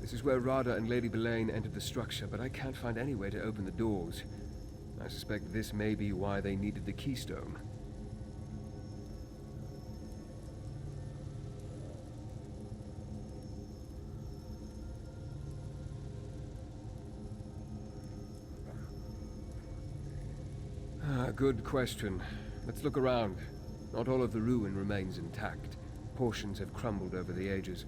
This is where Rada and Lady Belaine entered the structure, but I can't find any way to open the doors. I suspect this may be why they needed the keystone. Good question. Let's look around. Not all of the ruin remains intact. Portions have crumbled over the ages.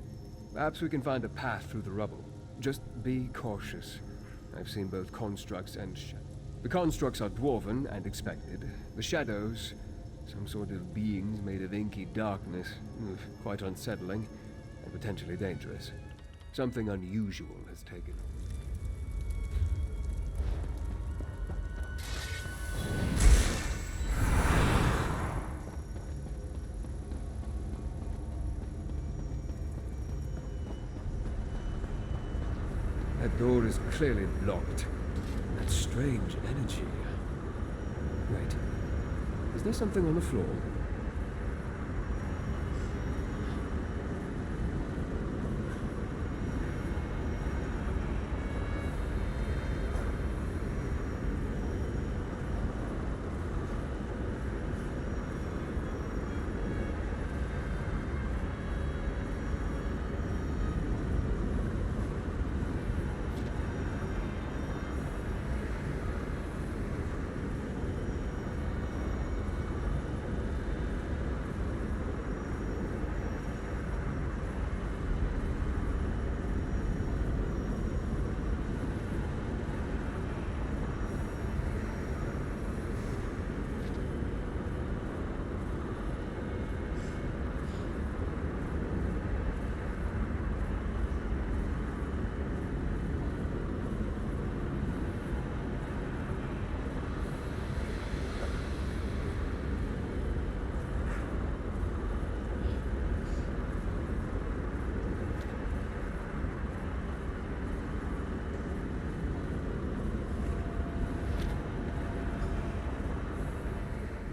Perhaps we can find a path through the rubble. Just be cautious. I've seen both constructs and the constructs are dwarven and expected. The shadows, some sort of beings made of inky darkness. Quite unsettling and potentially dangerous. Something unusual has taken. That door is clearly blocked. That strange energy. Wait. Is there something on the floor?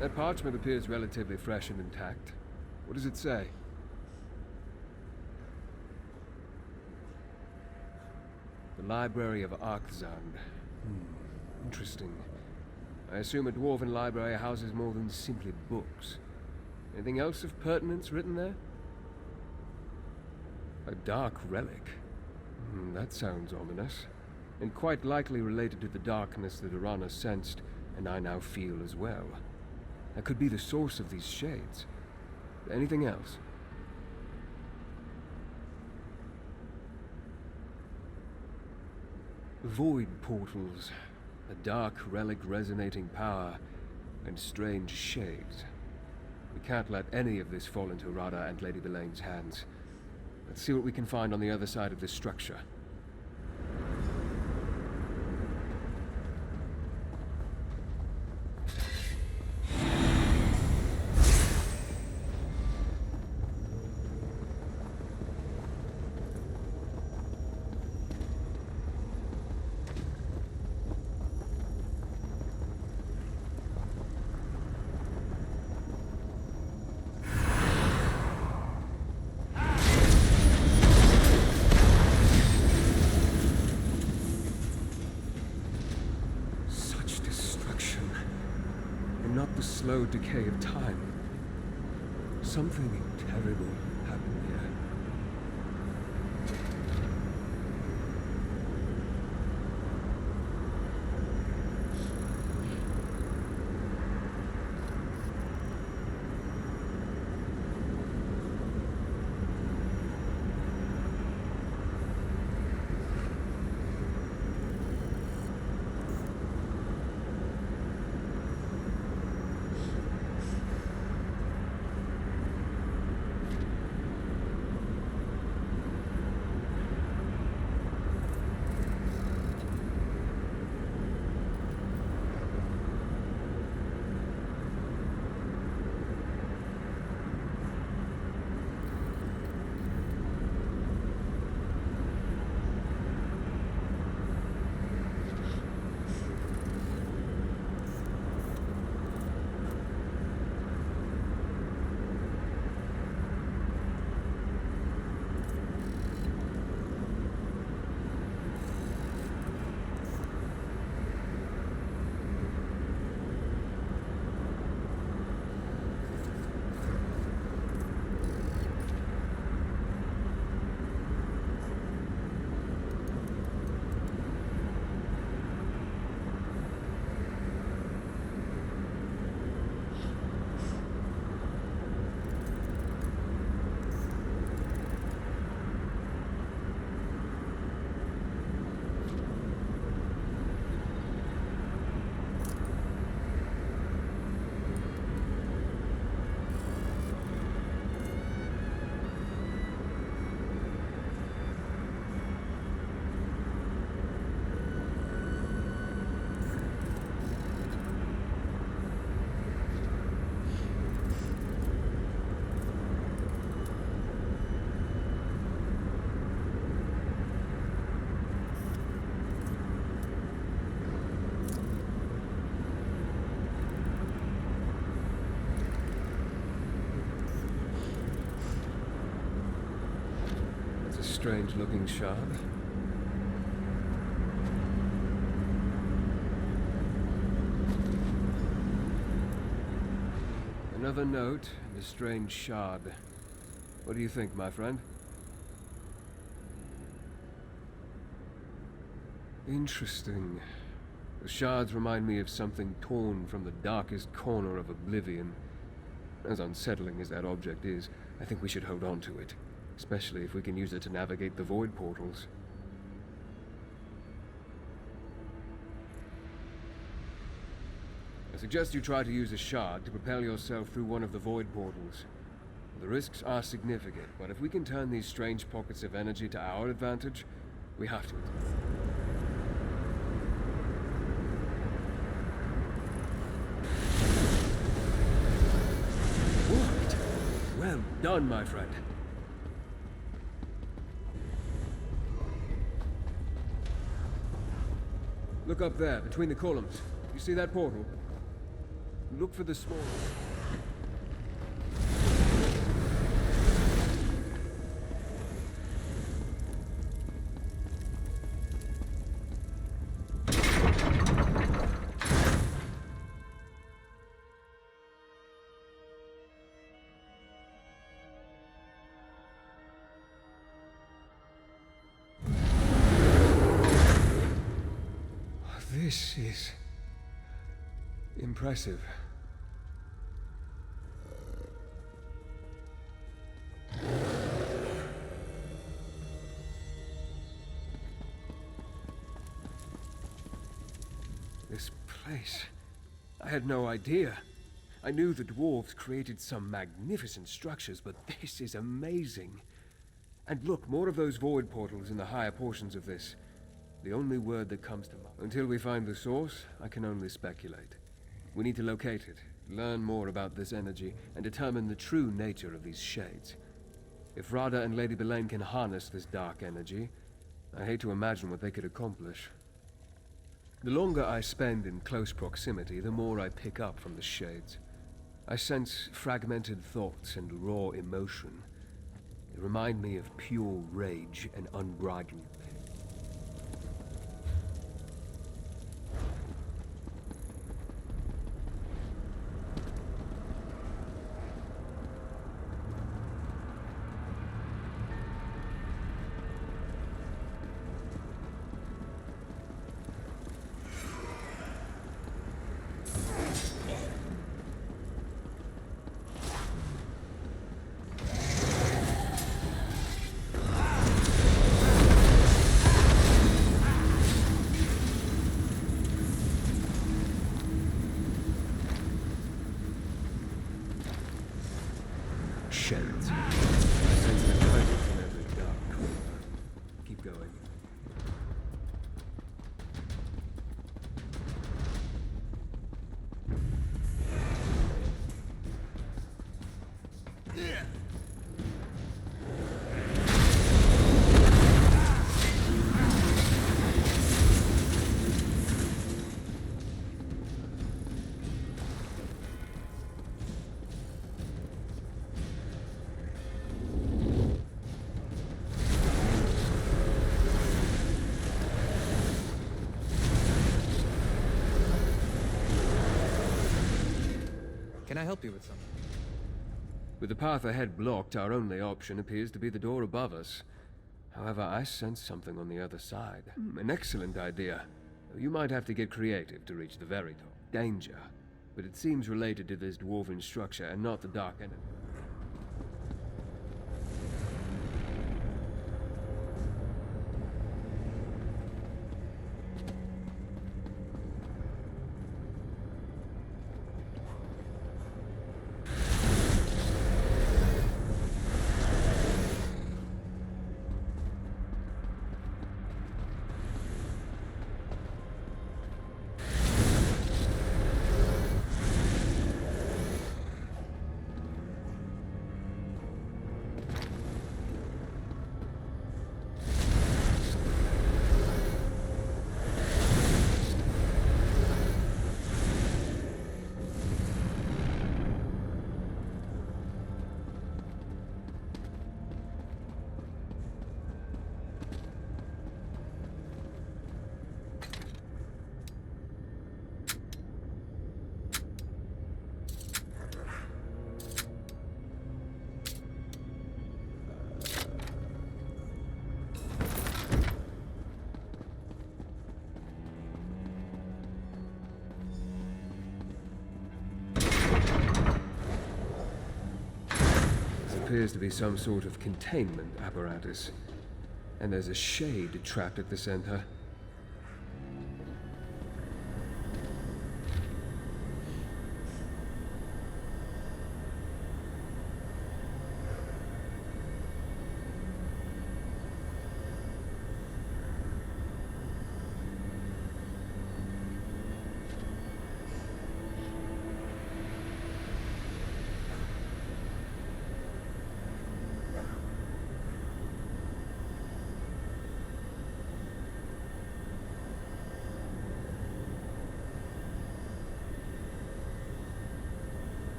That parchment appears relatively fresh and intact. What does it say? The Library of Arkzand. Interesting. I assume a dwarven library houses more than simply books. Anything else of pertinence written there? A dark relic. That sounds ominous. And quite likely related to the darkness that Arana sensed, and I now feel as well. That could be the source of these shades. Anything else? Void portals, a dark relic resonating power, and strange shades. We can't let any of this fall into Rada and Lady Belaine's hands. Let's see what we can find on the other side of this structure. Not the slow decay of time. Something terrible happened here. strange-looking shard. Another note and a strange shard. What do you think, my friend? Interesting. The shards remind me of something torn from the darkest corner of oblivion. As unsettling as that object is, I think we should hold on to it, especially if we can use it to navigate the void portals. I suggest you try to use a shard to propel yourself through one of the void portals. The risks are significant, but if we can turn these strange pockets of energy to our advantage, we have to. What? Well done, my friend. Look up there, between the columns. You see that portal? Look for the small... This is... impressive. This place... I had no idea. I knew the dwarves created some magnificent structures, but this is amazing. And look, more of those void portals in the higher portions of this. The only word that comes to mind. Until we find the source, I can only speculate. We need to locate it, learn more about this energy, and determine the true nature of these shades. If Radha and Lady Belaine can harness this dark energy, I hate to imagine what they could accomplish. The longer I spend in close proximity, the more I pick up from the shades. I sense fragmented thoughts and raw emotion. They remind me of pure rage and unbridled pain. Sheds. I sense the presence in every dark corner. Keep going. Can I help you with something? With the path ahead blocked, our only option appears to be the door above us. However, I sense something on the other side. An excellent idea. You might have to get creative to reach the very top. Danger. But it seems related to this dwarven structure and not the dark enemy. appears to be some sort of containment apparatus. And there's a shade trapped at the center.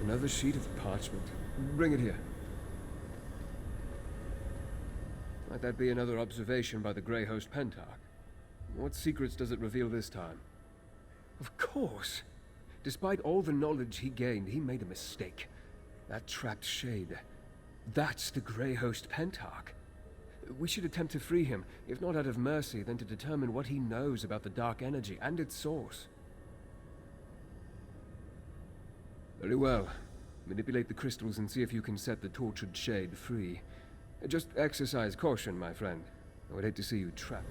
Another sheet of parchment. Bring it here. Might that be another observation by the Grey Host Pentarch? What secrets does it reveal this time? Of course! Despite all the knowledge he gained, he made a mistake. That trapped shade. That's the Grey Host Pentarch. We should attempt to free him, if not out of mercy, then to determine what he knows about the dark energy and its source. Very well. Manipulate the crystals and see if you can set the tortured shade free. Just exercise caution, my friend. I would hate to see you trapped.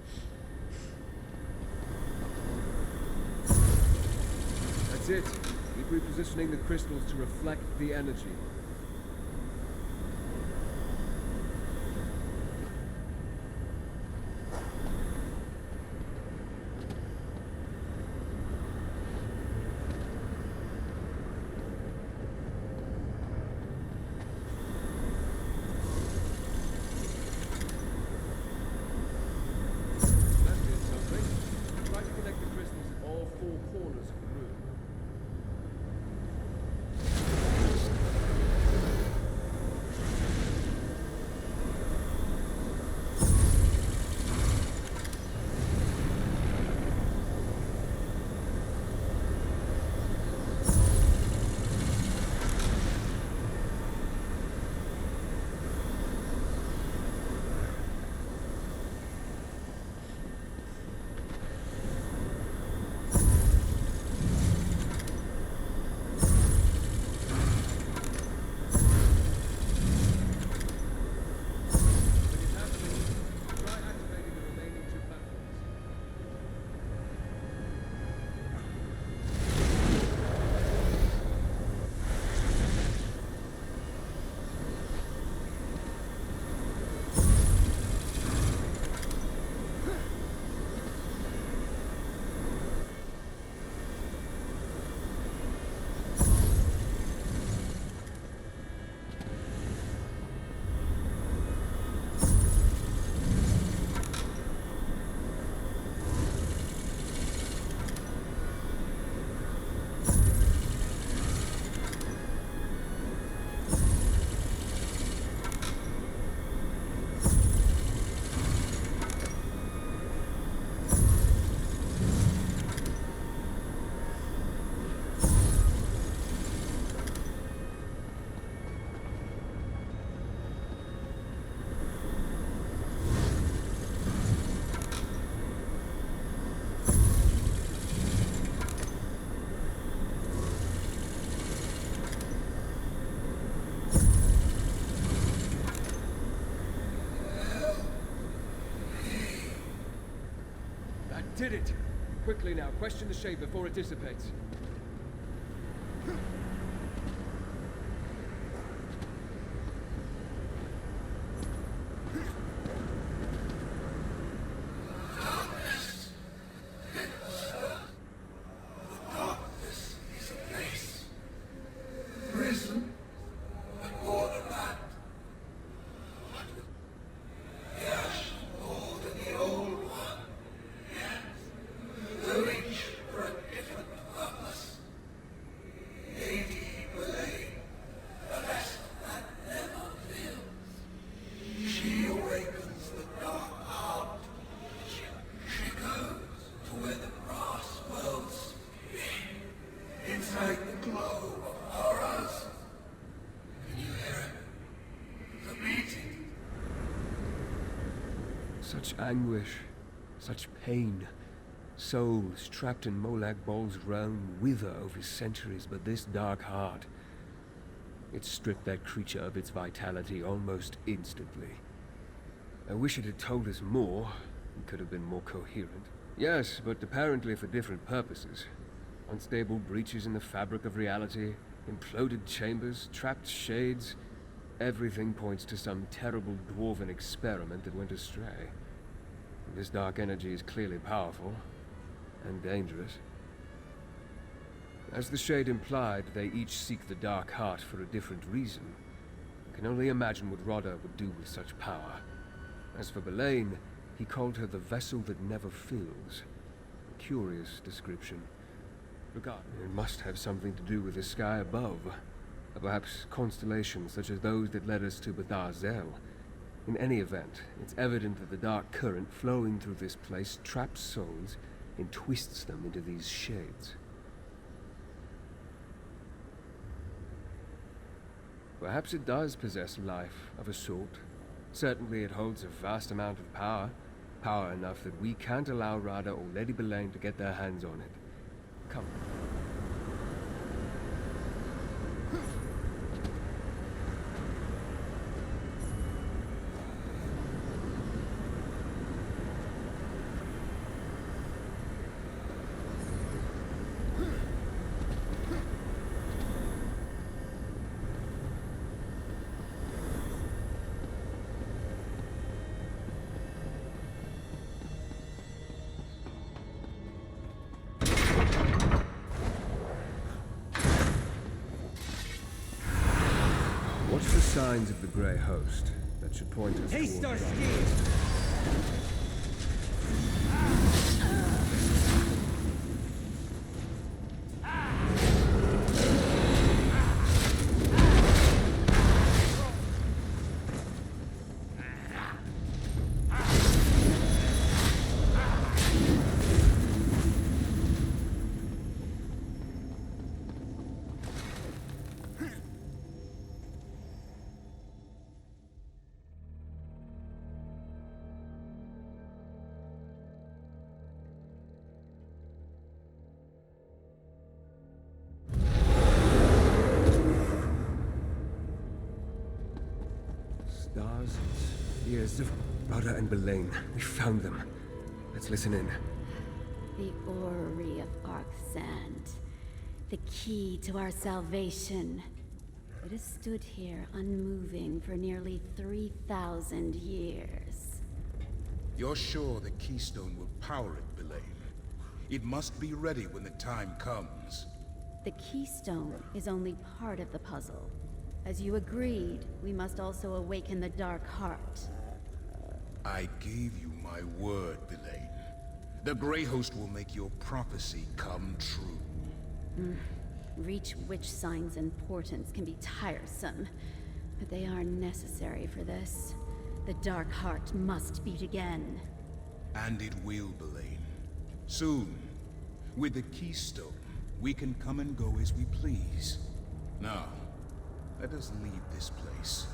That's it. Keep repositioning the crystals to reflect the energy. Did it! Quickly now, question the shade before it dissipates. Such anguish, such pain. Souls trapped in Molag Bol's realm wither over centuries, but this dark heart, it stripped that creature of its vitality almost instantly. I wish it had told us more. It could have been more coherent. Yes, but apparently for different purposes. Unstable breaches in the fabric of reality, imploded chambers, trapped shades. Everything points to some terrible dwarven experiment that went astray. This dark energy is clearly powerful and dangerous. As the Shade implied, they each seek the Dark Heart for a different reason. I can only imagine what Rodda would do with such power. As for Belaine, he called her the vessel that never fills. A curious description. It must have something to do with the sky above. Perhaps constellations such as those that led us to Bethar Zel. In any event, it's evident that the dark current flowing through this place traps souls and twists them into these shades. Perhaps it does possess life of a sort. Certainly it holds a vast amount of power. Power enough that we can't allow Radha or Lady Belaine to get their hands on it. Come. What's the signs of the Grey Host that should point us Haste toward our Radha? steeds! Stars, years of Radha and Belaine. We found them. Let's listen in. The orrery of Arksand, the key to our salvation. It has stood here unmoving for nearly 3,000 years. You're sure the keystone will power it, Belaine? It must be ready when the time comes. The keystone is only part of the puzzle. As you agreed, we must also awaken the Dark Heart. I gave you my word, Belaine. The Grey Host will make your prophecy come true. Reach Witch signs and portents can be tiresome, but they are necessary for this. The Dark Heart must beat again. And it will, Belaine. Soon. With the keystone, we can come and go as we please. Now, let us leave this place.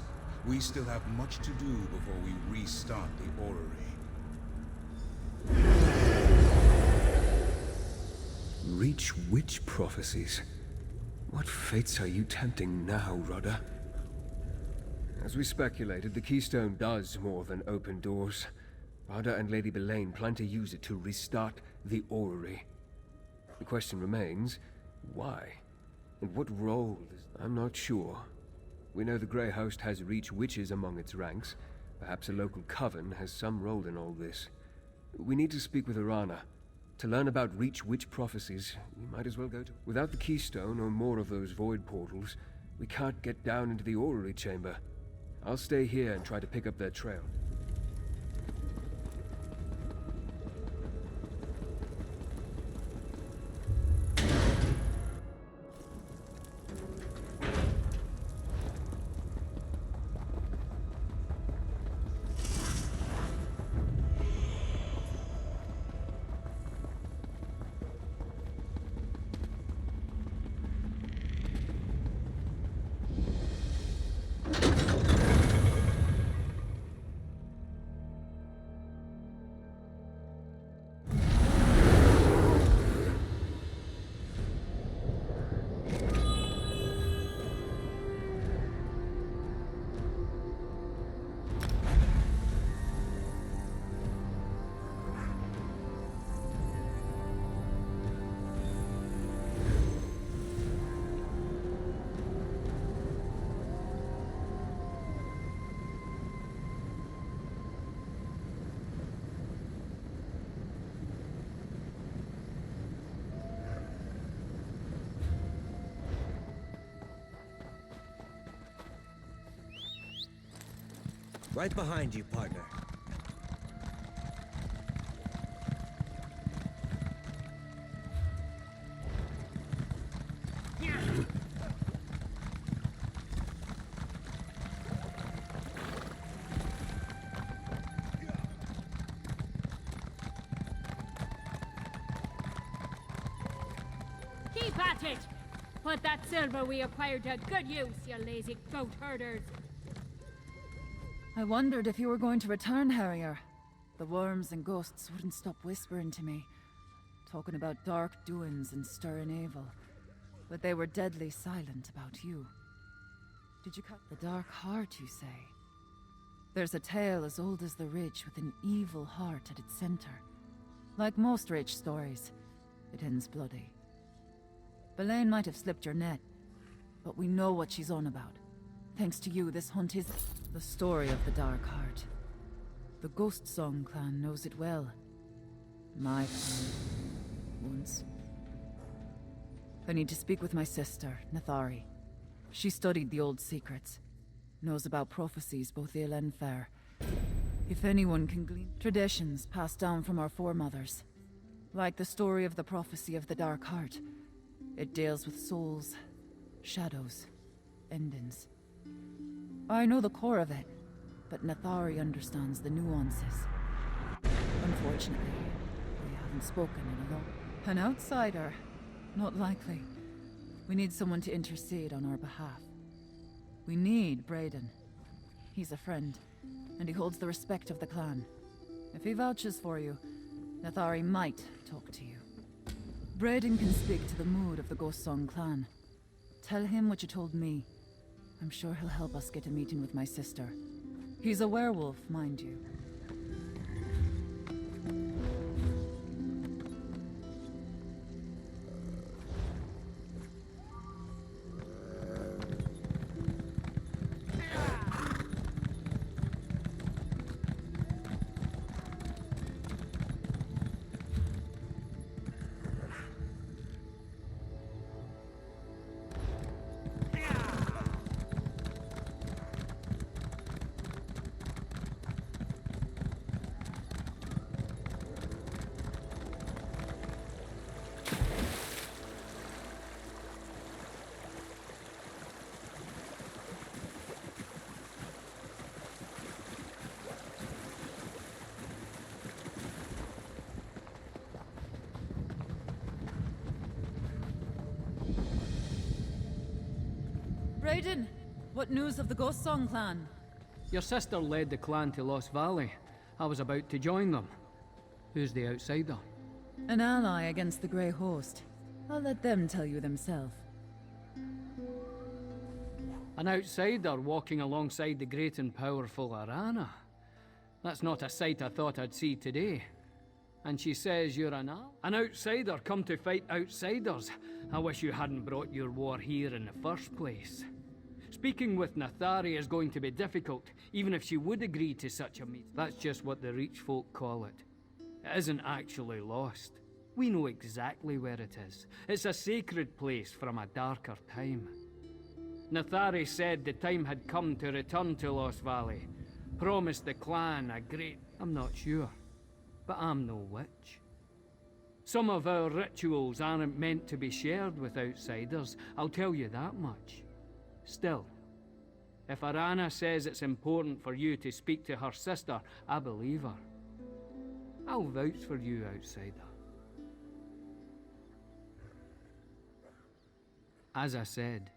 We still have much to do before we restart the orrery. Reach witch prophecies. What fates are you tempting now, Rodda? As we speculated, the keystone does more than open doors. Radha and Lady Belaine plan to use it to restart the orrery. The question remains, why? And what role does... I'm not sure. We know the Grey Host has Reach witches among its ranks. Perhaps a local coven has some role in all this. We need to speak with Arana. To learn about Reach witch prophecies, we might as well go to... Without the keystone or more of those void portals, we can't get down into the orrery chamber. I'll stay here and try to pick up their trail. Right behind you, partner. Keep at it! Put that silver we acquired to good use, you lazy goat herders. I wondered if you were going to return, Harrier. The worms and ghosts wouldn't stop whispering to me, talking about dark doings and stirring evil. But they were deadly silent about you. Did you cut the dark heart, you say? There's a tale as old as the ridge with an evil heart at its center. Like most Ridge stories, it ends bloody. Belaine might have slipped your net, but we know what she's on about. Thanks to you, this hunt is the story of the Dark Heart. The Ghost Song clan knows it well. My clan. Once. I need to speak with my sister, Nathari. She studied the old secrets. Knows about prophecies, both ill and fair. If anyone can glean traditions passed down from our foremothers. Like the story of the prophecy of the Dark Heart. It deals with souls, shadows, endings. I know the core of it, but Nathari understands the nuances. Unfortunately, we haven't spoken in a long... An outsider? Not likely. We need someone to intercede on our behalf. We need Brayden. He's a friend, and he holds the respect of the clan. If he vouches for you, Nathari might talk to you. Brayden can speak to the mood of the Ghost Song clan. Tell him what you told me. I'm sure he'll help us get a meeting with my sister. He's a werewolf, mind you. Brayden, what news of the Ghost Song clan? Your sister led the clan to Lost Valley. I was about to join them. Who's the outsider? An ally against the Grey Host. I'll let them tell you themselves. An outsider walking alongside the great and powerful Arana. That's not a sight I thought I'd see today. And she says you're an outsider come to fight outsiders. I wish you hadn't brought your war here in the first place. Speaking with Nathari is going to be difficult, even if she would agree to such a meet. That's just what the Reach folk call it. It isn't actually lost. We know exactly where it is. It's a sacred place from a darker time. Nathari said the time had come to return to Lost Valley. Promised the clan a great... I'm not sure. But I'm no witch. Some of our rituals aren't meant to be shared with outsiders, I'll tell you that much. Still, if Arana says it's important for you to speak to her sister, I believe her. I'll vouch for you, outsider. As I said,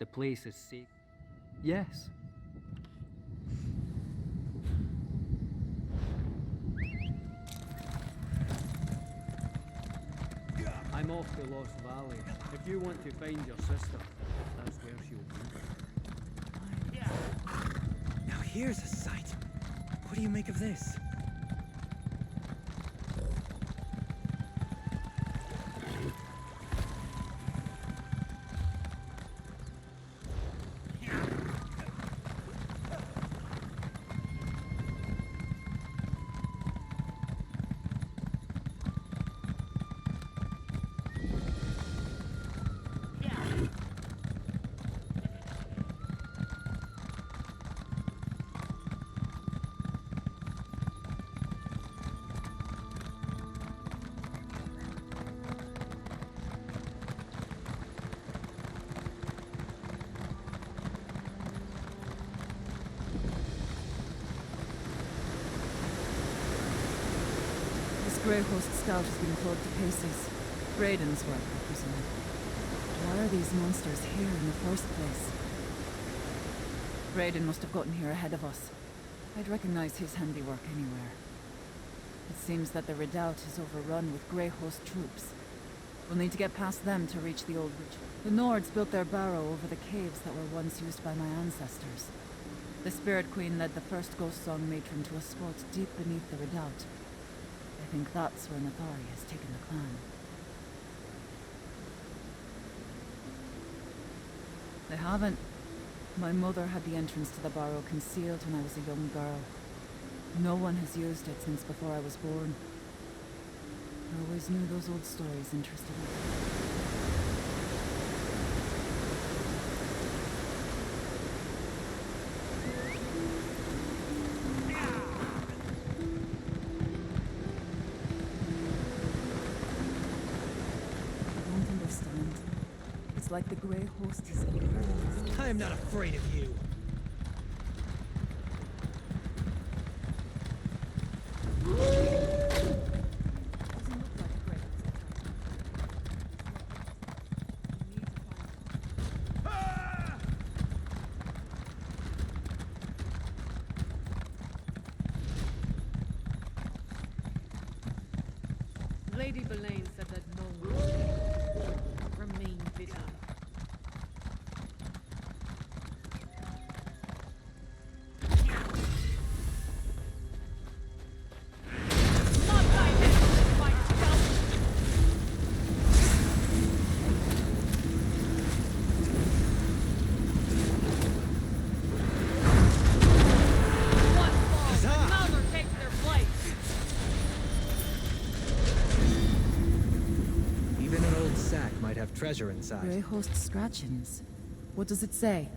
the place is safe. Yes. I'm off to Lost Valley. If you want to find your sister, that's where she'll be. Now here's a sight. What do you make of this? Grey Host scout has been pulled to pieces. Brayden's work, I presume. Why are these monsters here in the first place? Brayden must have gotten here ahead of us. I'd recognize his handiwork anywhere. It seems that the redoubt is overrun with Grey Host troops. We'll need to get past them to reach the old ridge. The Nords built their barrow over the caves that were once used by my ancestors. The Spirit Queen led the first Ghost Song matron to a spot deep beneath the redoubt. I think that's where Nathari has taken the clan. They haven't. My mother had the entrance to the barrow concealed when I was a young girl. No one has used it since before I was born. I always knew those old stories interested me. Like the Grey Host is evil. I am not afraid of you. Lady Belaine said that no one remain vigilant. Treasure inside. Grey Host scratchings. What does it say?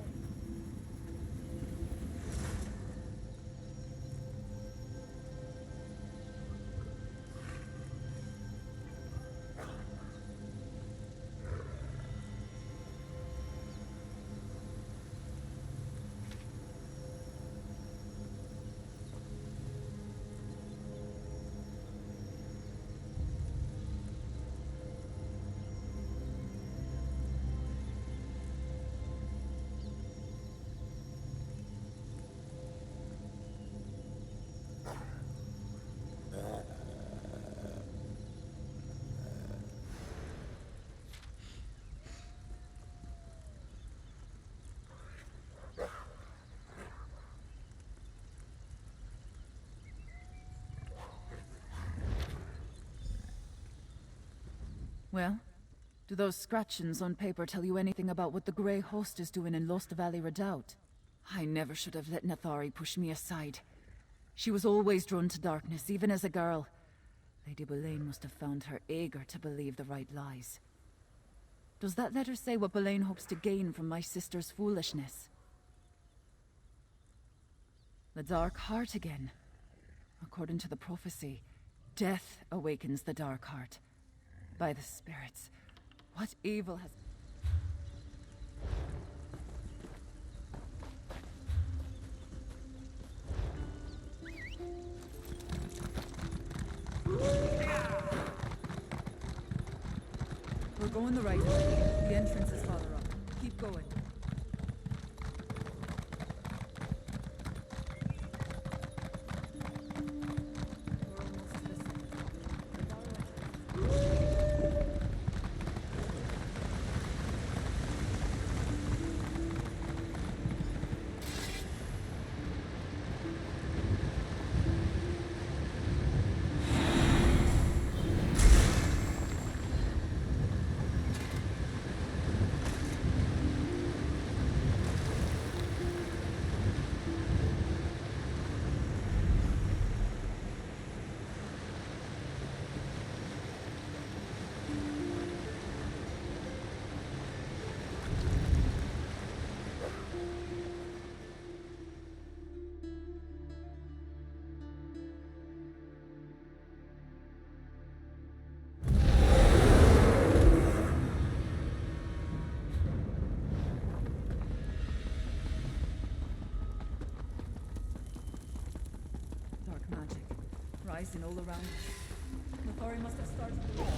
Well, do those scratchings on paper tell you anything about what the Grey Host is doing in Lost Valley Redoubt? I never should have let Nathari push me aside. She was always drawn to darkness, even as a girl. Lady Belaine must have found her eager to believe the right lies. Does that letter say what Belaine hopes to gain from my sister's foolishness? The Dark Heart again. According to the prophecy, death awakens the Dark Heart. By the spirits, what evil has... We're going the right way. The entrance is farther up. Keep going. Rising all around us. Nathari must have started the war.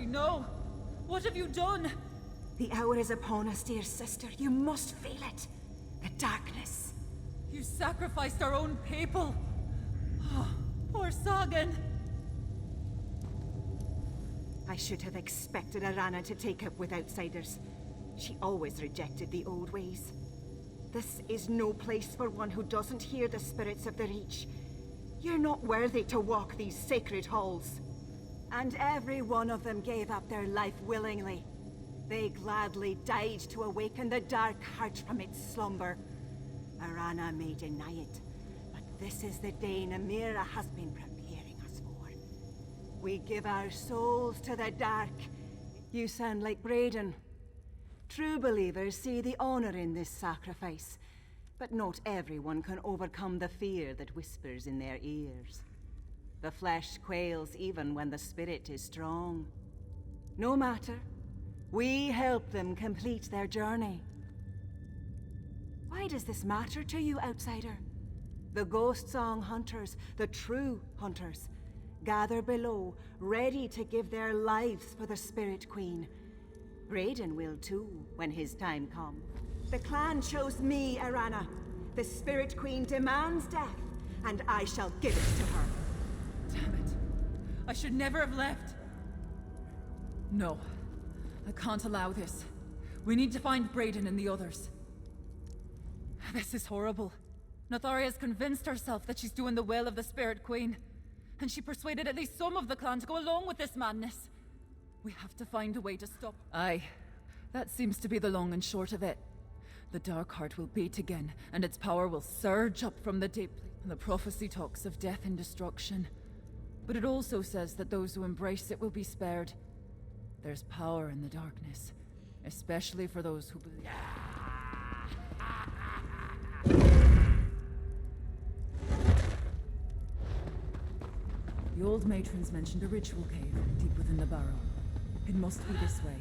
No! What have you done? The hour is upon us, dear sister. You must feel it. The darkness. You sacrificed our own people. Oh, poor Sagan. I should have expected Arana to take up with outsiders. She always rejected the old ways. This is no place for one who doesn't hear the spirits of the Reach. You're not worthy to walk these sacred halls. And every one of them gave up their life willingly. They gladly died to awaken the dark heart from its slumber. Arana may deny it, but this is the day Namira has been preparing us for. We give our souls to the dark. You sound like Braden. True believers see the honor in this sacrifice, but not everyone can overcome the fear that whispers in their ears. The flesh quails even when the spirit is strong. No matter, we help them complete their journey. Why does this matter to you, outsider? The ghost song hunters, the true hunters, gather below, ready to give their lives for the Spirit Queen. Braden will too, when his time comes. The clan chose me, Arana. The Spirit Queen demands death, and I shall give it to her. Damn it. I should never have left. No. I can't allow this. We need to find Braden and the others. This is horrible. Nathari has convinced herself that she's doing the will of the Spirit Queen. And she persuaded at least some of the clan to go along with this madness. We have to find a way to stop. Aye. That seems to be the long and short of it. The Dark Heart will beat again, and its power will surge up from the deep. The prophecy talks of death and destruction. But it also says that those who embrace it will be spared. There's power in the darkness, especially for those who believe. The old matrons mentioned a ritual cave deep within the barrow. It must be this way.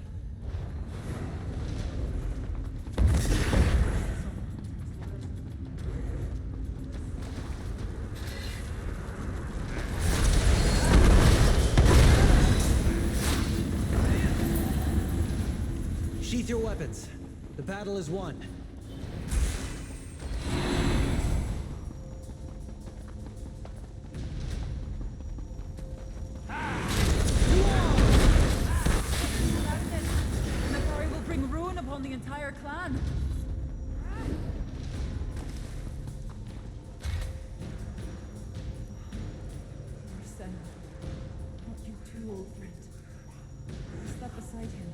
Sheath your weapons. The battle is won. Nathari will bring ruin upon the entire clan. Senna, not you too, old friend. Step beside him.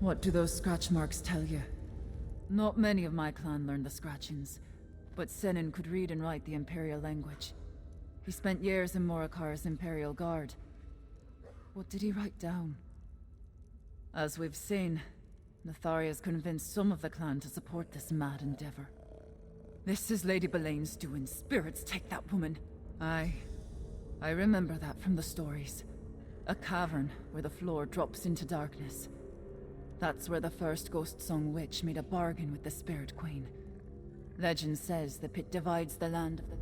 What do those scratch marks tell you? Not many of my clan learned the scratchings, but Senin could read and write the Imperial language. He spent years in Morikar's Imperial Guard. What did he write down? As we've seen, Nathari has convinced some of the clan to support this mad endeavor. This is Lady Belaine's doing. Spirits take that woman. I remember that from the stories. A cavern where the floor drops into darkness. That's where the first Ghost Song witch made a bargain with the Spirit Queen. Legend says the pit divides the land of the...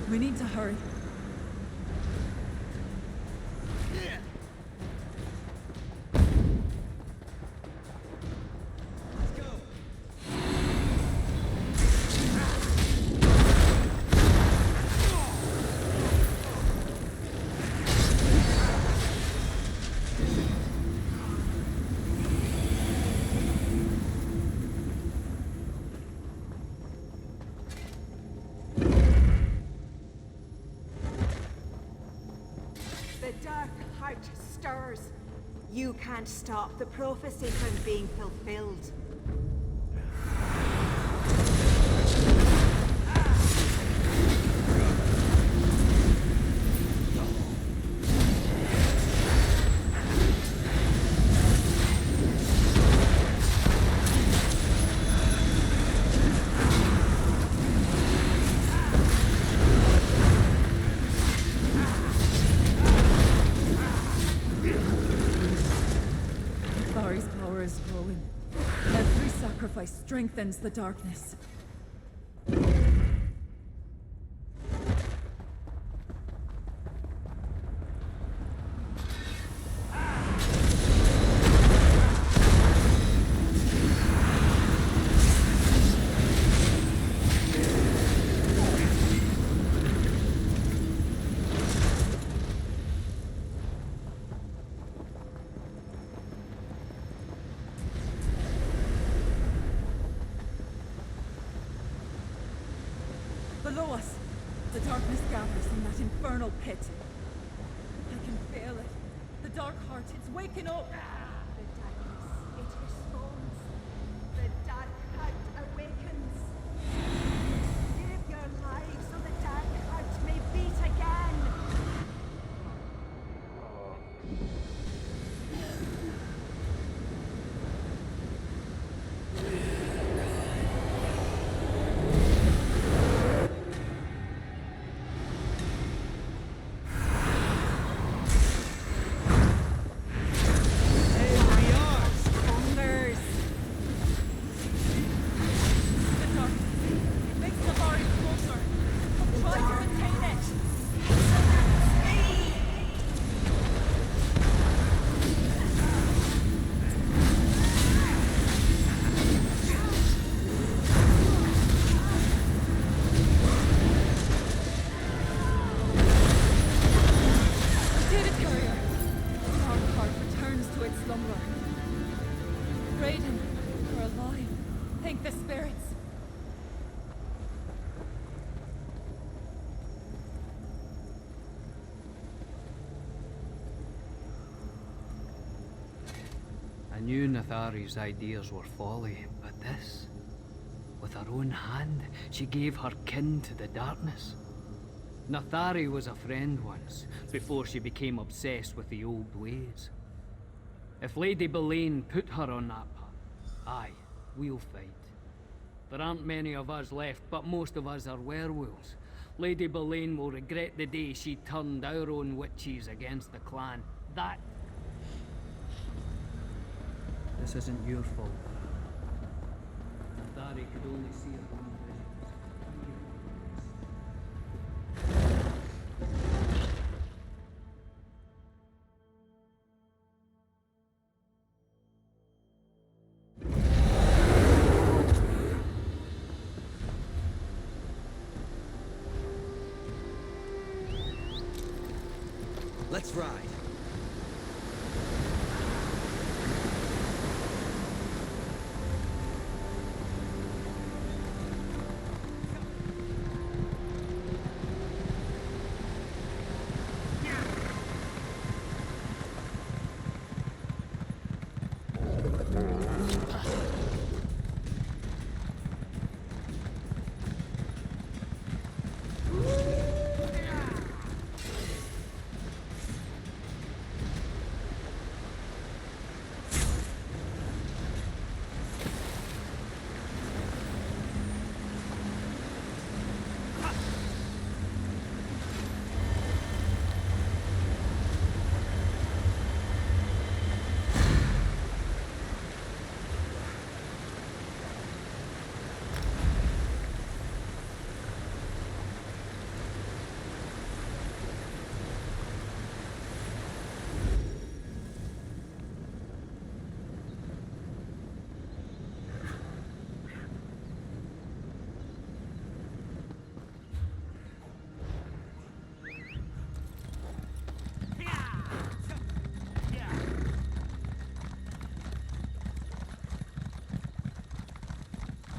We need to hurry. The dark heart stirs. You can't stop the prophecy from being fulfilled. Bari's power is growing. Every sacrifice strengthens the darkness. Below us, the darkness gathers in that infernal pit. I can feel it. The dark heart, it's waking up. The darkness, it responds. The dark heart awakens. Give your lives so the dark heart may beat again. I knew Nathari's ideas were folly, but this... With her own hand, she gave her kin to the darkness. Nathari was a friend once, before she became obsessed with the old ways. If Lady Boleyn put her on that path, aye, we'll fight. There aren't many of us left, but most of us are werewolves. Lady Boleyn will regret the day she turned our own witches against the clan. That... This isn't your fault. Nathari could only see her own visions. Let's ride.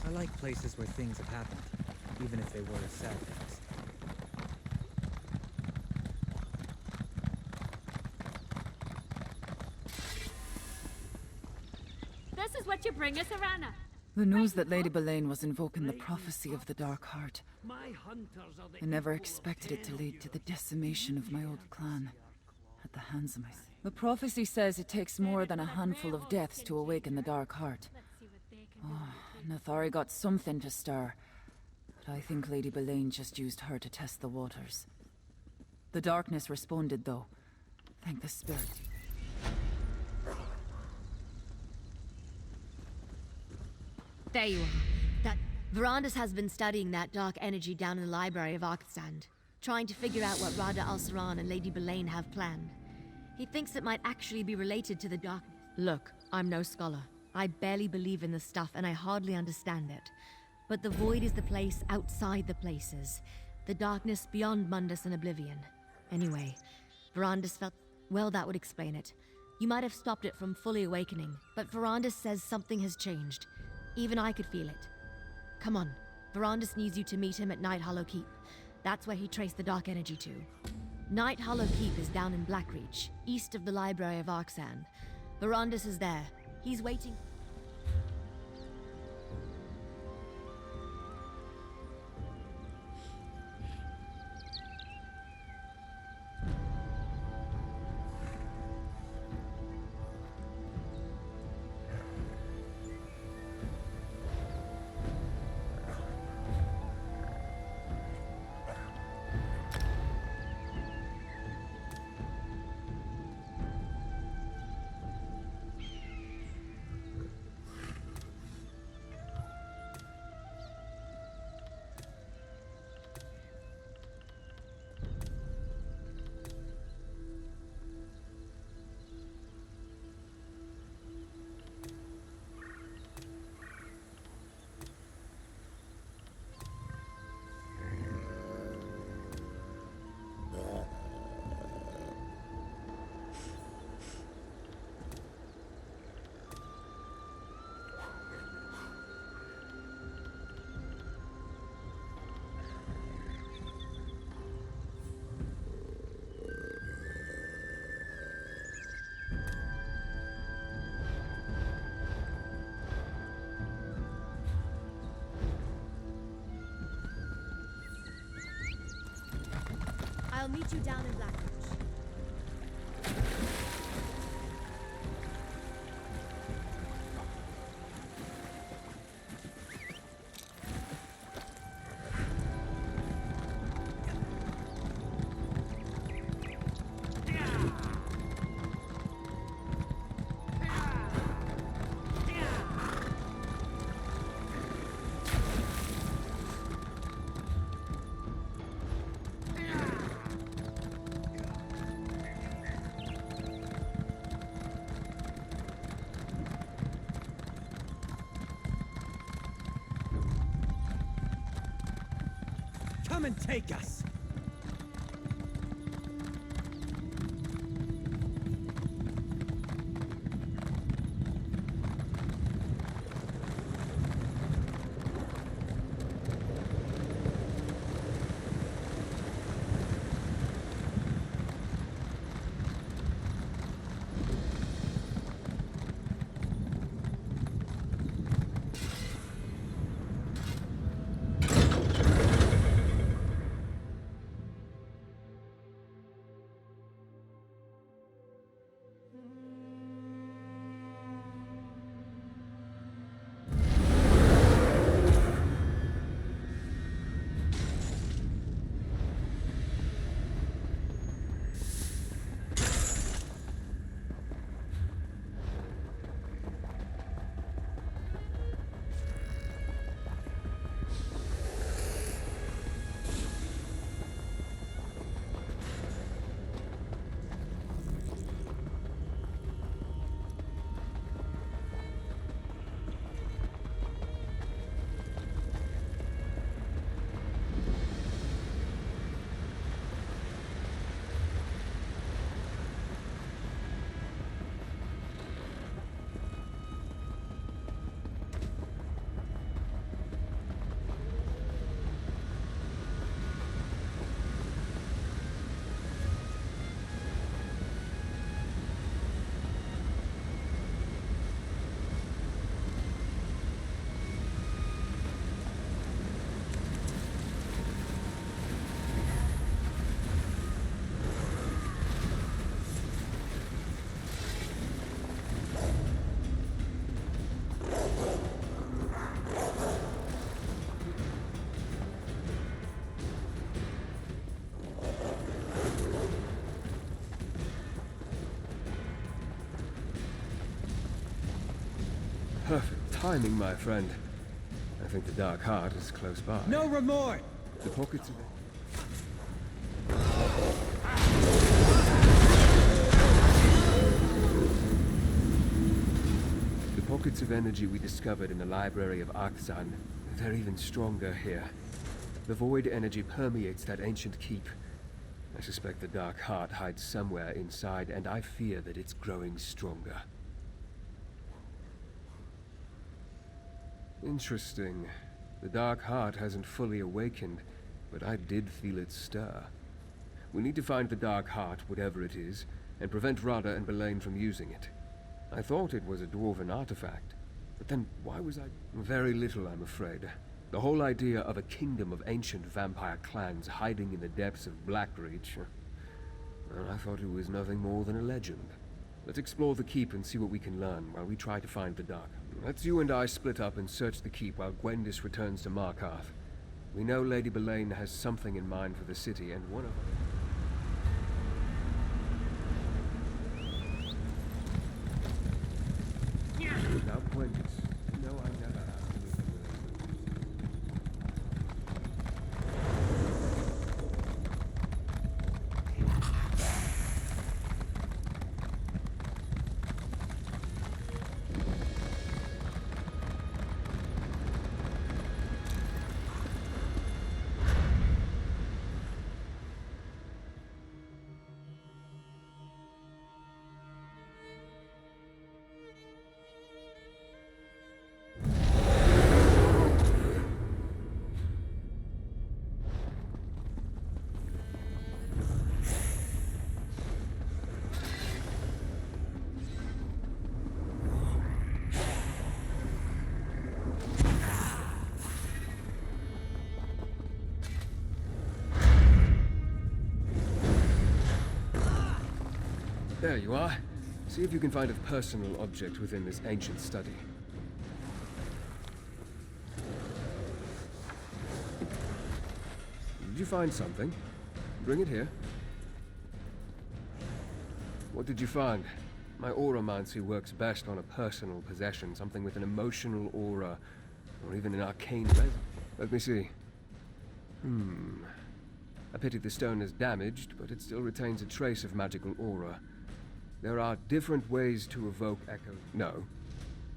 I like places where things have happened, even if they were sad things. This is what you bring us, Arana. The news that Lady Boleyn was invoking the prophecy of the Dark Heart. I never expected it to lead to the decimation of my old clan at the hands of my... The prophecy says it takes more than a handful of deaths to awaken the Dark Heart. Oh, Nathari got something to stir, but I think Lady Boleyn just used her to test the waters. The darkness responded, though. Thank the spirit. There you are. That Verandis has been studying that dark energy down in the library of Arkstand, trying to figure out what Rada al-Saran and Lady Boleyn have planned. He thinks it might actually be related to the darkness. Look, I'm no scholar. I barely believe in this stuff, and I hardly understand it. But the void is the place outside the places. The darkness beyond Mundus and Oblivion. Anyway, Verandis felt... Well, that would explain it. You might have stopped it from fully awakening, but Verandis says something has changed. Even I could feel it. Come on. Verandis needs you to meet him at Night Hollow Keep. That's where he traced the dark energy to. Night Hollow Keep is down in Blackreach, east of the Library of Arksand. Verandis is there. He's waiting... I'll meet you down in Blackreach. Come and take us! timing, my friend. I think the Dark Heart is close by. No remorse! The pockets of it. The pockets of energy we discovered in the library of Arkzan, they're even stronger here. The void energy permeates that ancient keep. I suspect the Dark Heart hides somewhere inside, and I fear that it's growing stronger. Interesting. The Dark Heart hasn't fully awakened, but I did feel it stir. We need to find the Dark Heart, whatever it is, and prevent Rada and Belain from using it. I thought it was a dwarven artifact, but then why was I... Very little, I'm afraid. The whole idea of a kingdom of ancient vampire clans hiding in the depths of Blackreach... Well, I thought it was nothing more than a legend. Let's explore the keep and see what we can learn while we try to find the Dark. Let's you and I split up and search the keep while Gwendis returns to Markarth. We know Lady Belain has something in mind for the city, and one of... Now, Gwendis, you know I never asked anything There you are. See if you can find a personal object within this ancient study. Did you find something? Bring it here. What did you find? My auramancy works best on a personal possession, something with an emotional aura, or even an arcane res... Let me see. I pity the stone is damaged, but it still retains a trace of magical aura. There are different ways to evoke echo... No.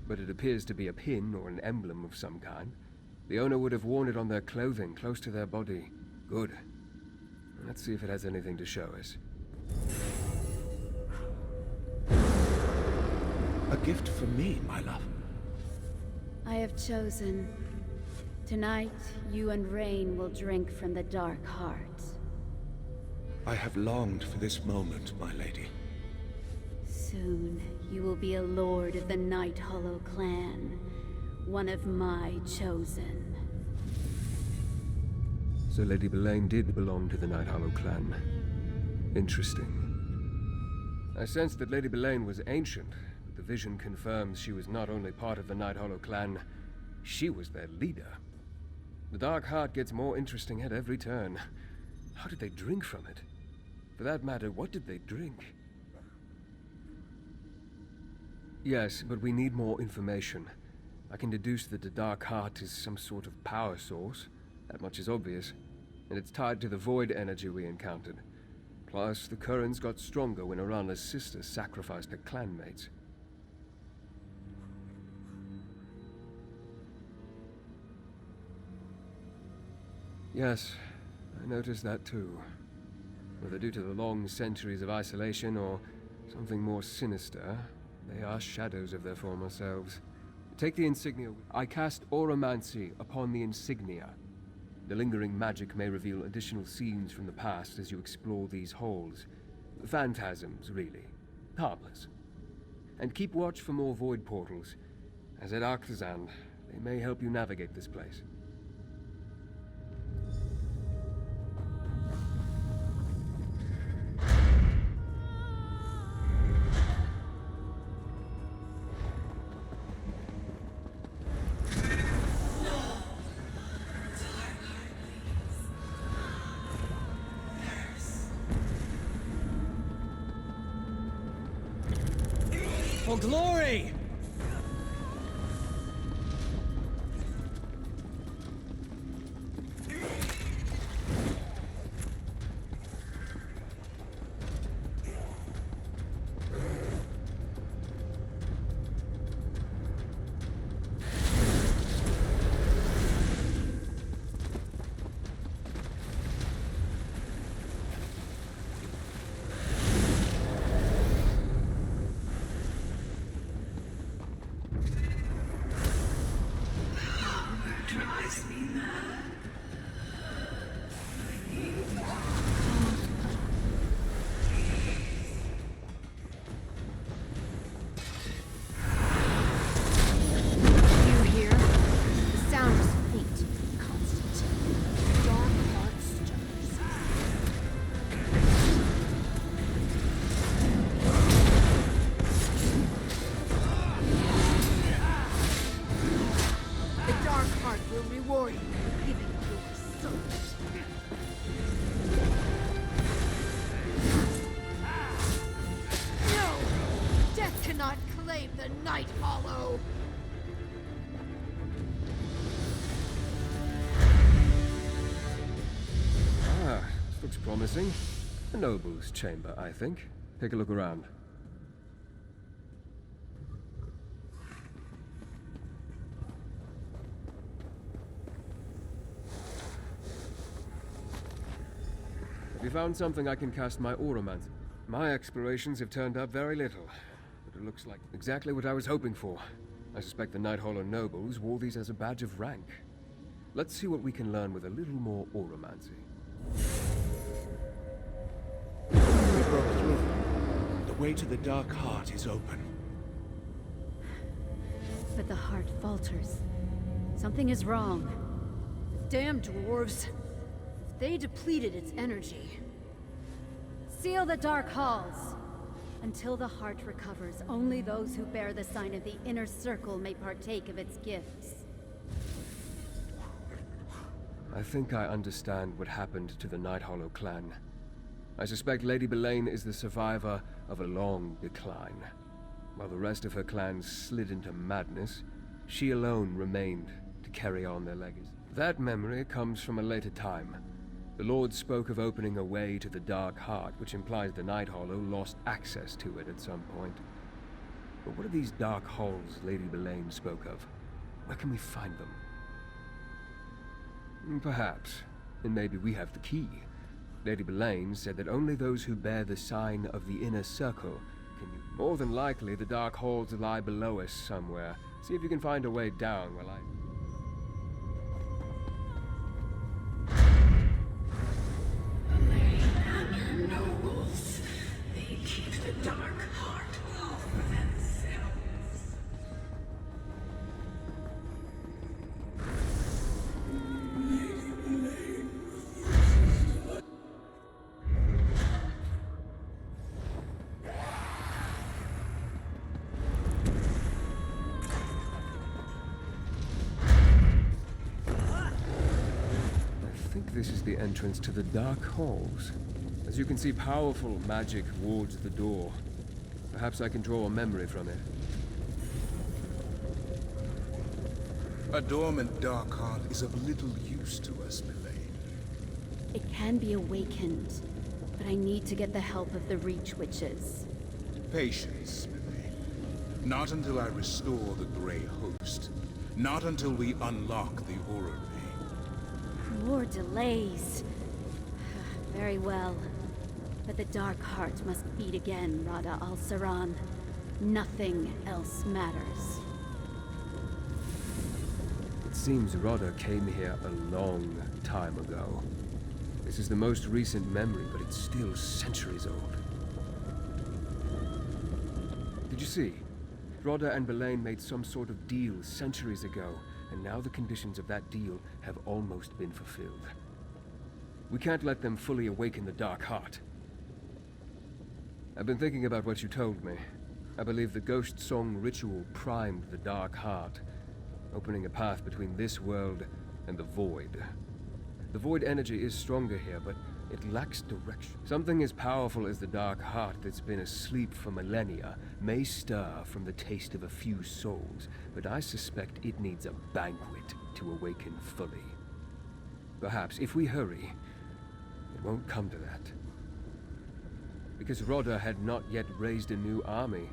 But it appears to be a pin or an emblem of some kind. The owner would have worn it on their clothing, close to their body. Good. Let's see if it has anything to show us. A gift for me, my love. I have chosen. Tonight, you and Rain will drink from the Dark Heart. I have longed for this moment, my lady. Soon, you will be a lord of the Night Hollow clan. One of my chosen. So Lady Belain did belong to the Night Hollow clan. Interesting. I sensed that Lady Belain was ancient, but the vision confirms she was not only part of the Night Hollow clan, she was their leader. The Dark Heart gets more interesting at every turn. How did they drink from it? For that matter, what did they drink? Yes, but we need more information. I can deduce that the Dark Heart is some sort of power source. That much is obvious. And it's tied to the void energy we encountered. Plus, the currents got stronger when Arana's sister sacrificed her clanmates. Yes, I noticed that too. Whether due to the long centuries of isolation or something more sinister, they are shadows of their former selves. Take the insignia. I cast auramancy upon the insignia. The lingering magic may reveal additional scenes from the past as you explore these halls. Phantasms, really. Harmless. And keep watch for more void portals. As at Arkzan, they may help you navigate this place. For glory! Hollow! Ah, this looks promising. A noble's chamber, I think. Take a look around. Have you found something I can cast my auramancy? My explorations have turned up very little, but it looks like exactly what I was hoping for. I suspect the Night Hollow nobles wore these as a badge of rank. Let's see what we can learn with a little more auramancy. We broke through. The way to the Dark Heart is open. But the heart falters. Something is wrong. Damn dwarves. They depleted its energy. Seal the dark halls! Until the heart recovers, only those who bear the sign of the inner circle may partake of its gifts. I think I understand what happened to the Night Hollow clan. I suspect Lady Belain is the survivor of a long decline. While the rest of her clan slid into madness, she alone remained to carry on their legacy. That memory comes from a later time. The Lord spoke of opening a way to the Dark Heart, which implies the Night Hollow lost access to it at some point. But what are these dark halls Lady Belain spoke of? Where can we find them? Perhaps. And maybe we have the key. Lady Belain said that only those who bear the sign of the inner circle can use. More than likely, the dark halls lie below us somewhere. See if you can find a way down while I... Nobles, they keep the Dark Heart all for themselves. I think this is the entrance to the Dark Halls. As you can see, powerful magic wards the door. Perhaps I can draw a memory from it. A dormant Dark Heart is of little use to us, Belain. It can be awakened, but I need to get the help of the Reach Witches. Patience, Belain. Not until I restore the Grey Host. Not until we unlock the Aura Ray. More delays. Very well. But the Dark Heart must beat again, Rada al-Saran. Nothing else matters. It seems Rada came here a long time ago. This is the most recent memory, but it's still centuries old. Did you see? Rada and Belain made some sort of deal centuries ago, and now the conditions of that deal have almost been fulfilled. We can't let them fully awaken the Dark Heart. I've been thinking about what you told me. I believe the Ghost Song ritual primed the Dark Heart, opening a path between this world and the Void. The Void energy is stronger here, but it lacks direction. Something as powerful as the Dark Heart that's been asleep for millennia may stir from the taste of a few souls, but I suspect it needs a banquet to awaken fully. Perhaps, if we hurry, it won't come to that. Because Rada had not yet raised a new army,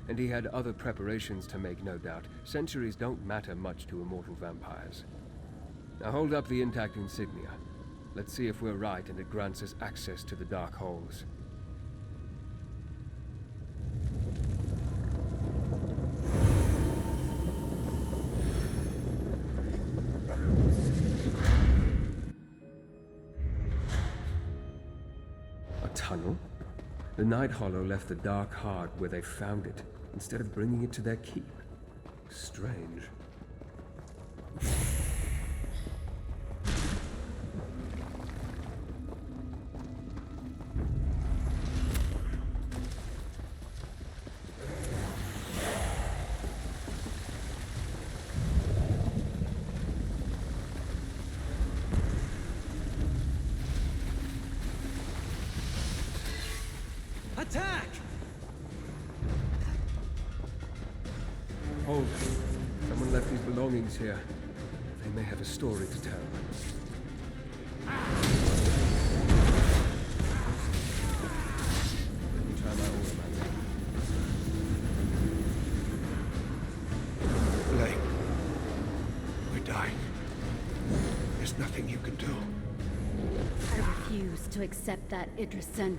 and he had other preparations to make, no doubt. Centuries don't matter much to immortal vampires. Now hold up the intact insignia. Let's see if we're right and it grants us access to the Dark Halls. A tunnel? The Night Hollow left the Dark Heart where they found it, instead of bringing it to their keep. Strange. Attack! Behold, someone left his belongings here. They may have a story to tell. Let me try my own magic. Blaine, we're dying. There's nothing you can do. I refuse to accept that, Idrisen.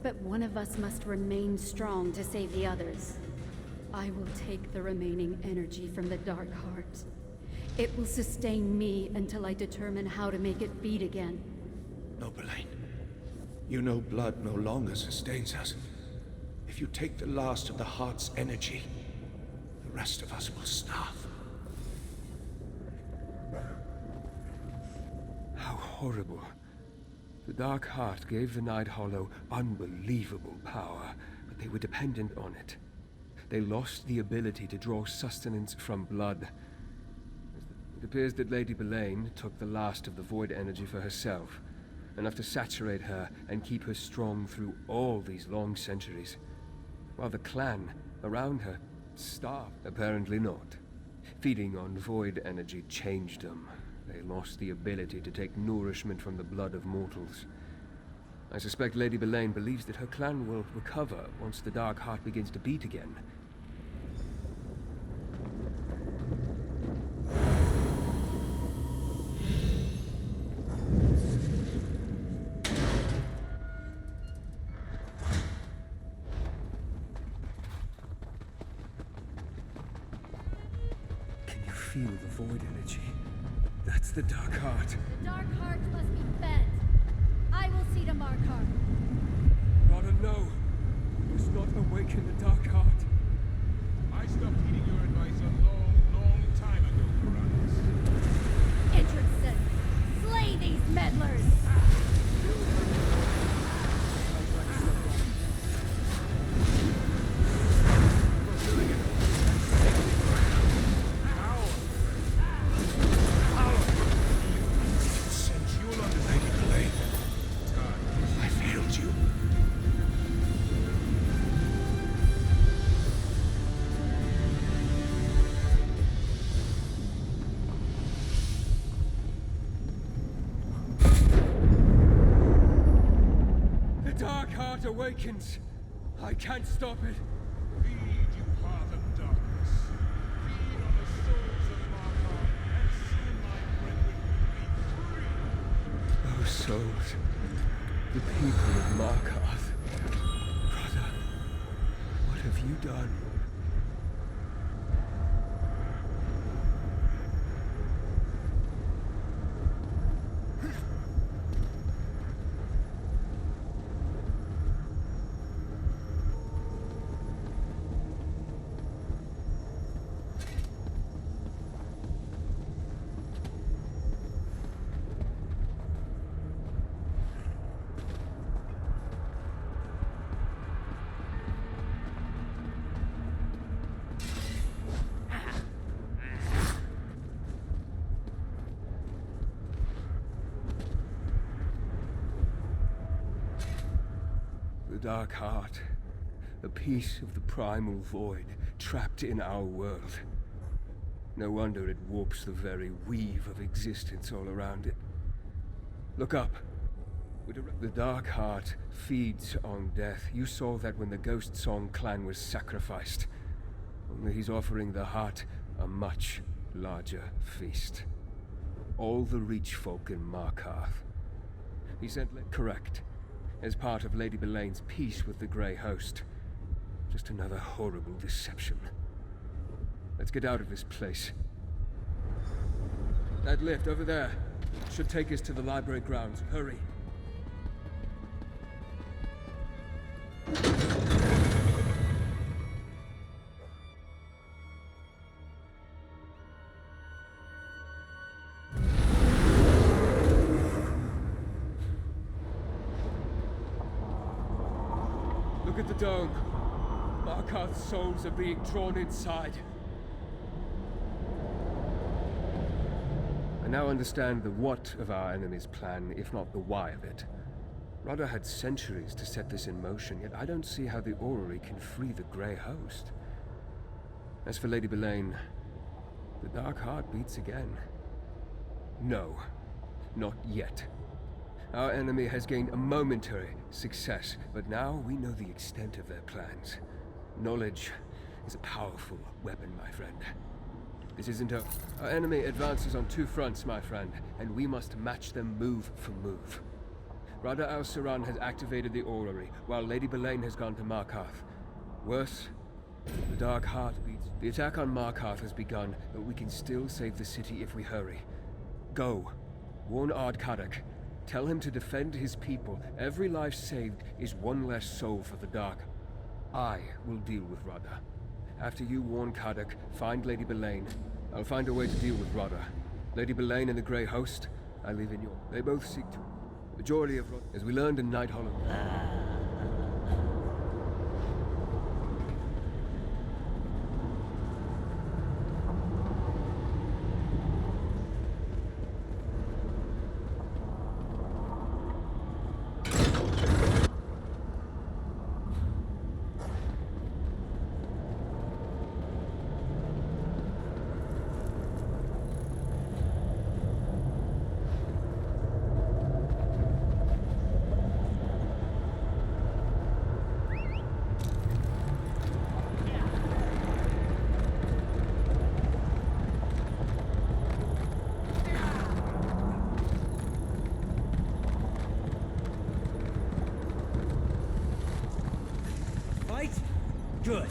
But one of us must remain strong to save the others. I will take the remaining energy from the Dark Heart. It will sustain me until I determine how to make it beat again. No, Blaine. You know blood no longer sustains us. If you take the last of the heart's energy, the rest of us will starve. How horrible. The Dark Heart gave the Night Hollow unbelievable power, but they were dependent on it. They lost the ability to draw sustenance from blood. It appears that Lady Belain took the last of the void energy for herself, enough to saturate her and keep her strong through all these long centuries, while the clan around her starved. Apparently not. Feeding on void energy changed them. They lost the ability to take nourishment from the blood of mortals. I suspect Lady Belain believes that her clan will recover once the Dark Heart begins to beat again. Can you feel the void energy? That's the Dark Heart. The Dark Heart must be fed. I will see to Markarth. Rather no. You must not awaken the Dark Heart. I stopped heeding your advice a long, long time ago, Piranhas. Idrisen, slay these meddlers! Awakens. I can't stop it. Feed, you heart of darkness. Feed on the souls of Markarth, and soon my brethren will be free. Those souls. The people of Markarth. Brother, what have you done? The Dark Heart, a piece of the primal void trapped in our world. No wonder it warps the very weave of existence all around it. Look up. The Dark Heart feeds on death. You saw that when the Ghost Song clan was sacrificed. Only he's offering the heart a much larger feast. All the Reach folk in Markarth. He sent correct. As part of Lady Belain's peace with the Grey Host. Just another horrible deception. Let's get out of this place. That lift over there should take us to the library grounds. Hurry. Look at the dome. Markarth's souls are being drawn inside. I now understand the what of our enemy's plan, if not the why of it. Rodder had centuries to set this in motion, yet I don't see how the orrery can free the Grey Host. As for Lady Belaine, the Dark Heart beats again. No, not yet. Our enemy has gained a momentary success, but now we know the extent of their plans. Knowledge is a powerful weapon, my friend. This isn't a... Our enemy advances on two fronts, my friend, and we must match them move for move. Rada al-Siran has activated the orrery, while Lady Belaine has gone to Markarth. Worse, the Dark Heart beats. The attack on Markarth has begun, but we can still save the city if we hurry. Go. Warn Ard Kadak. Tell him to defend his people. Every life saved is one less soul for the Dark. I will deal with Rada. After you warn Kadak, find Lady Belaine. I'll find a way to deal with Rada. Lady Belaine and the Grey Host, I leave in your... They both seek to... The majority of... As we learned in Night Hollow... Good.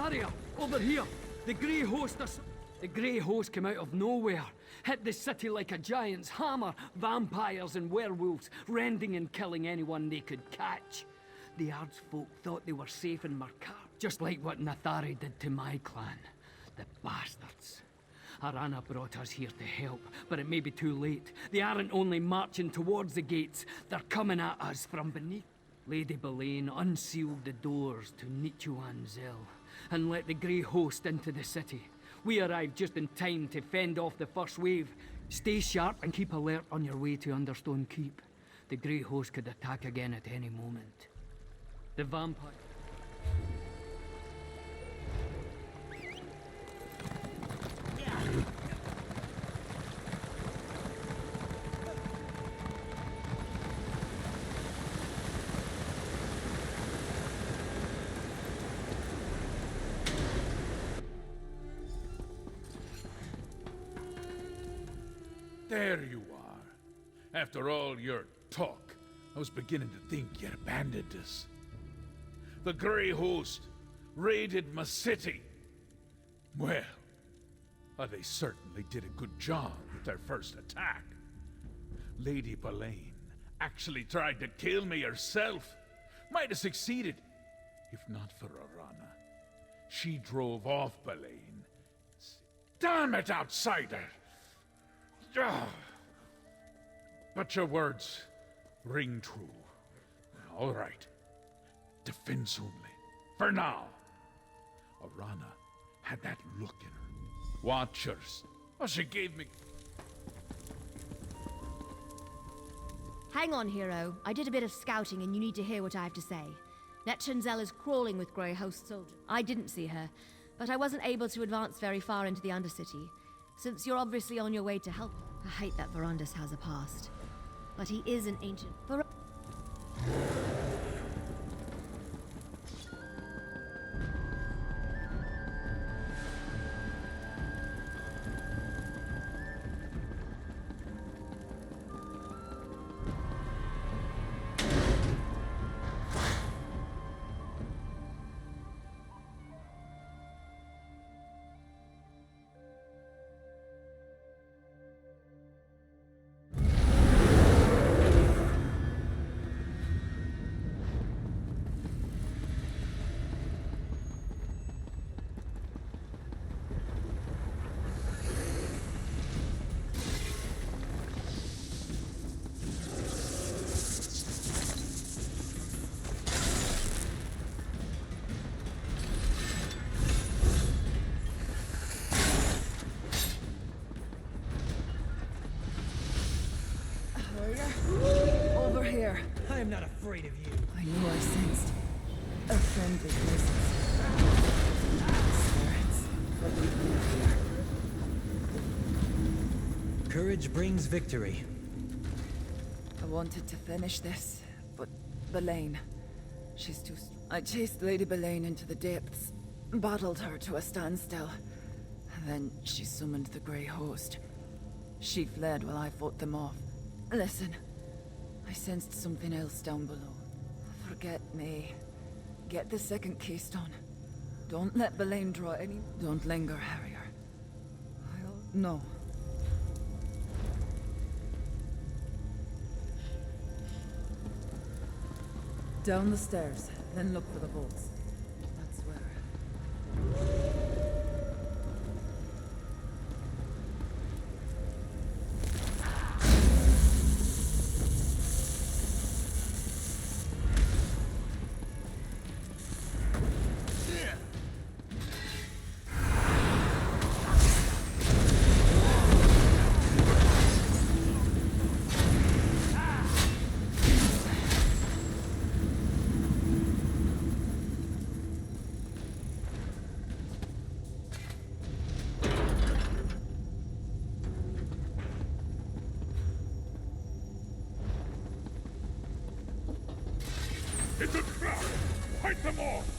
Harrier, over here! The Grey Host are... The Grey Host came out of nowhere, hit the city like a giant's hammer, vampires and werewolves, rending and killing anyone they could catch. The Ard's folk thought they were safe in Markarth, just like what Nathari did to my clan. The bastards. Arana brought us here to help, but it may be too late. They aren't only marching towards the gates, they're coming at us from beneath. Lady Belaine unsealed the doors to Nichuan Zell and let the Grey Host into the city. We arrived just in time to fend off the first wave. Stay sharp and keep alert on your way to Understone Keep. The Grey Host could attack again at any moment. The vampire... There you are. After all your talk, I was beginning to think you'd abandoned us. The Grey Host raided my city. Well, they certainly did a good job with their first attack. Lady Belaine actually tried to kill me herself. Might have succeeded, if not for Arana. She drove off Belaine. Damn it, outsider! But your words ring true. All right. Defense only. For now. Arana had that look in her. Watchers. Oh, she gave me... Hang on, hero. I did a bit of scouting and you need to hear what I have to say. Netchanzel is crawling with Grey Host soldiers. I didn't see her, but I wasn't able to advance very far into the Undercity. Since you're obviously on your way to help, I hate that Verandis has a past. But he is an ancient... I'm not afraid of you. I knew I sensed a friendly presence. Spirits, but we here. Courage brings victory. I wanted to finish this, but Belaine, she's too. I chased Lady Belaine into the depths, battled her to a standstill. Then she summoned the Grey Host. She fled while I fought them off. Listen, I sensed something else down below. Forget me. Get the second keystone. Don't let Belaine draw any... Don't linger, Harrier. No. Down the stairs, then look for the bolts. That's where... It's a trap! Fight them off!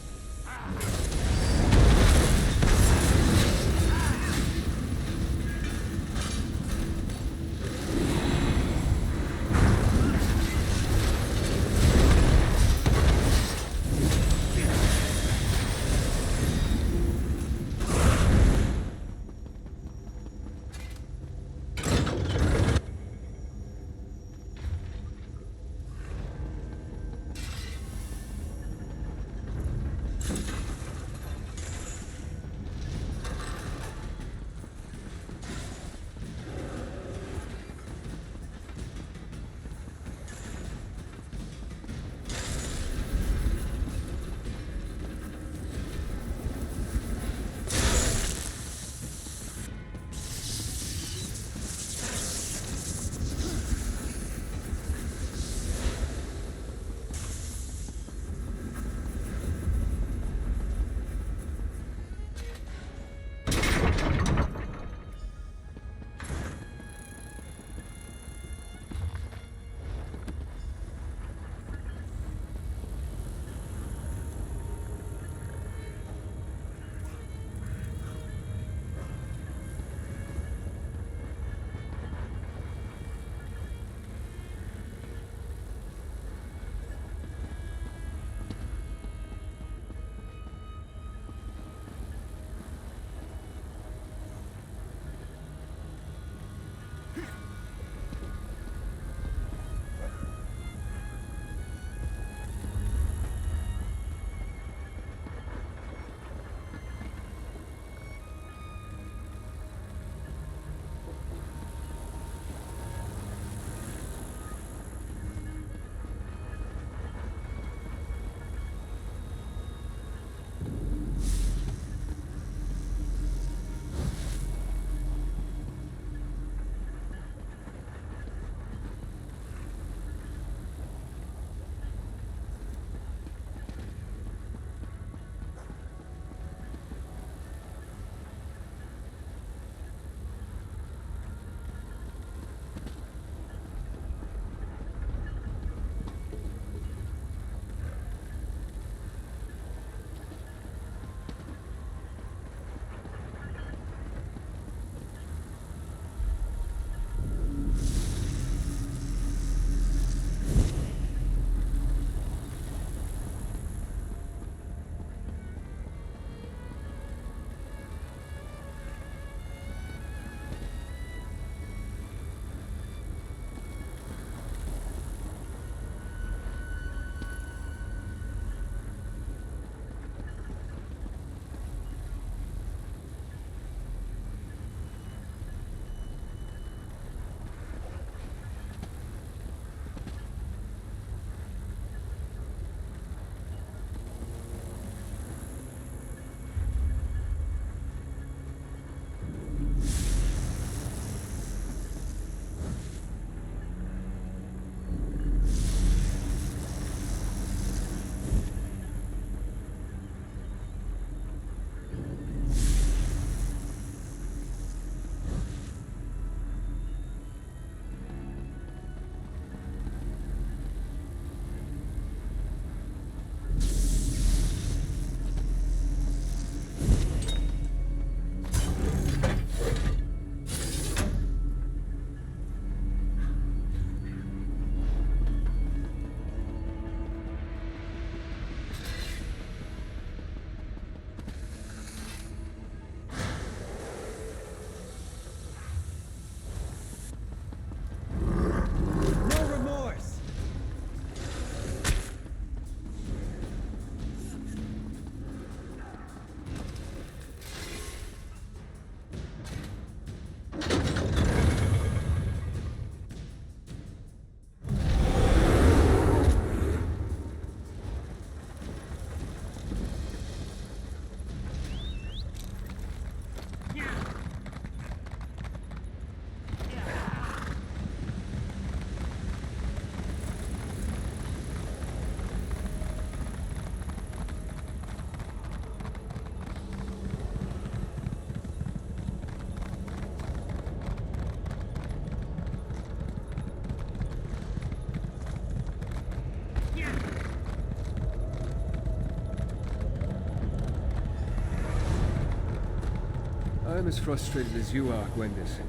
I'm as frustrated as you are, Gwendis.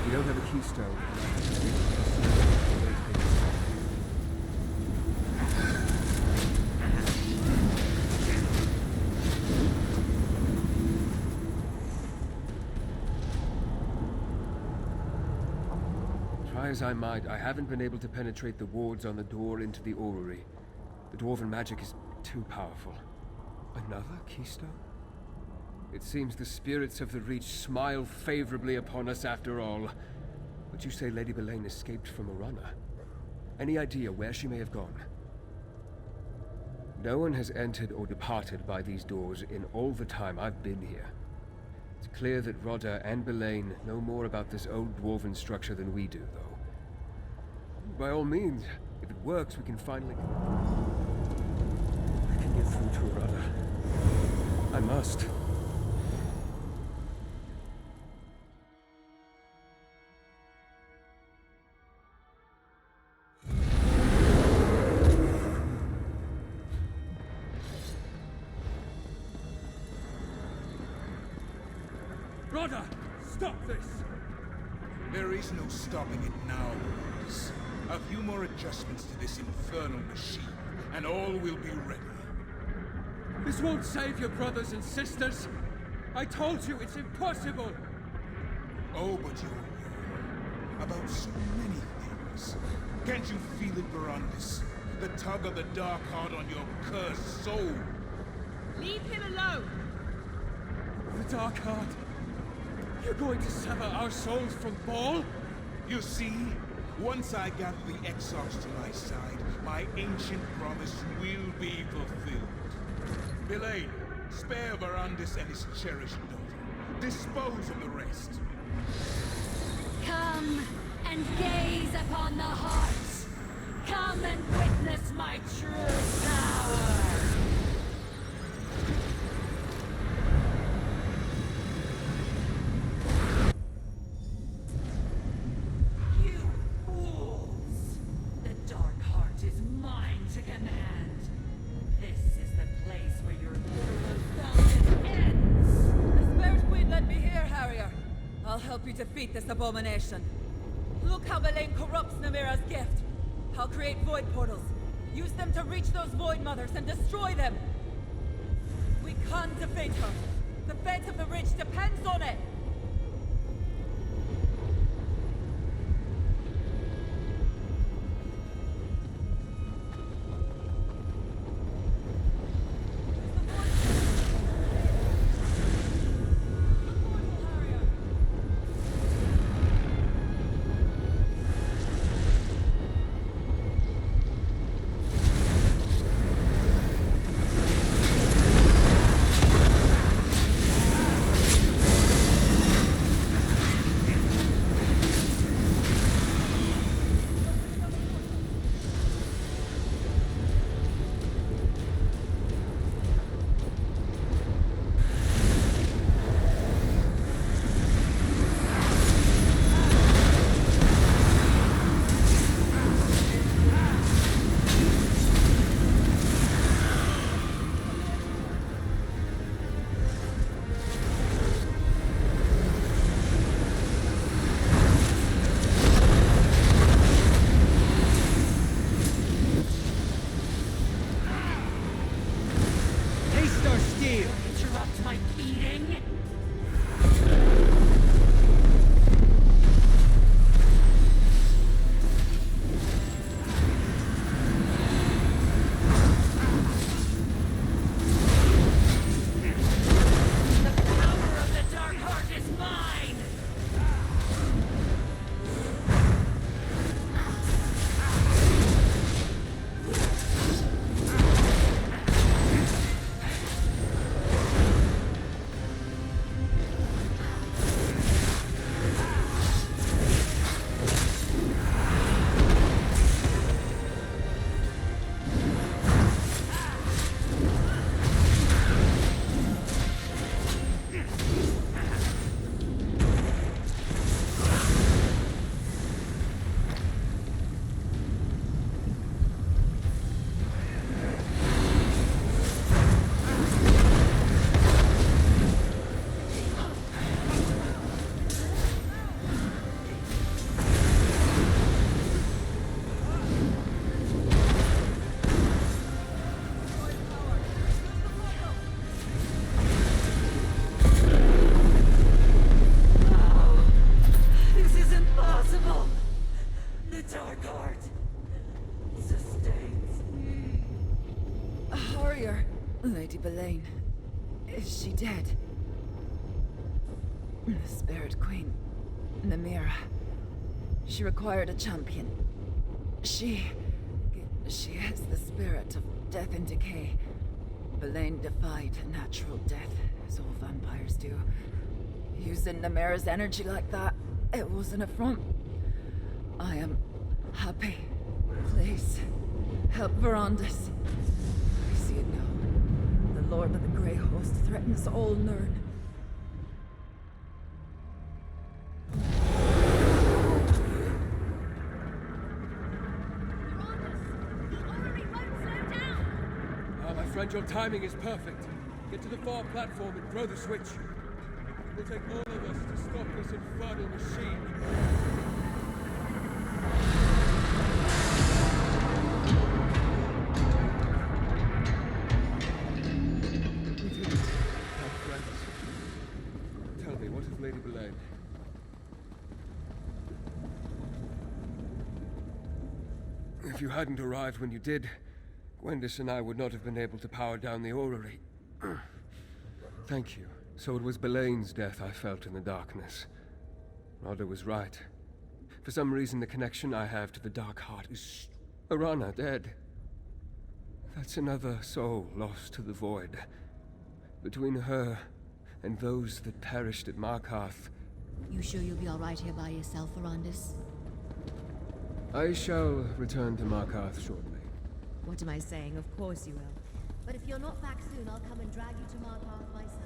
We don't have a keystone. Try as I might, I haven't been able to penetrate the wards on the door into the orrery. The dwarven magic is too powerful. Another keystone? It seems the spirits of the Reach smile favorably upon us after all. But you say Lady Belain escaped from Arana. Any idea where she may have gone? No one has entered or departed by these doors in all the time I've been here. It's clear that Rodda and Belain know more about this old dwarven structure than we do, though. By all means, if it works, we can finally... I can get through to Rodda. I must. Rodda! Stop this! There is no stopping it now, boys. A few more adjustments to this infernal machine, and all will be ready. This won't save your brothers and sisters! I told you, it's impossible! Oh, but you're wrong. About so many things. Can't you feel it, Verandis? The tug of the Dark Heart on your cursed soul? Leave him alone! The Dark Heart? You're going to sever our souls from Baal? You see, once I gather the exiles to my side, my ancient promise will be fulfilled. Belain, spare Verandis and his cherished daughter. Dispose of the rest. Come and gaze upon the hearts. Come and witness my true power. Defeat this abomination. Look how Belain corrupts Namira's gift. I'll create void portals. Use them to reach those void mothers and destroy them. We can't defeat her. The fate of the rich depends on it. The Dark Heart sustains me. Harrier, Lady Belaine. Is she dead? The Spirit Queen, Namira. She required a champion. She has the spirit of death and decay. Belaine defied natural death, as all vampires do. Using Namira's energy like that, it was an affront. I am happy. Please, help Verandis. I see it now. The Lord of the Grey Host threatens all Nirn. My friend, your timing is perfect. Get to the far platform and throw the switch. It will take all of us to stop this infernal machine. My friends, tell me, what of Lady Belaine? If you hadn't arrived when you did, Gwendis and I would not have been able to power down the orrery. Thank you. So it was Belaine's death I felt in the darkness. Rodda was right. For some reason, the connection I have to the Dark Heart is... Arana dead. That's another soul lost to the void. Between her and those that perished at Markarth... You sure you'll be alright here by yourself, Verandis? I shall return to Markarth shortly. What am I saying? Of course you will. But if you're not back soon, I'll come and drag you to Markarth myself.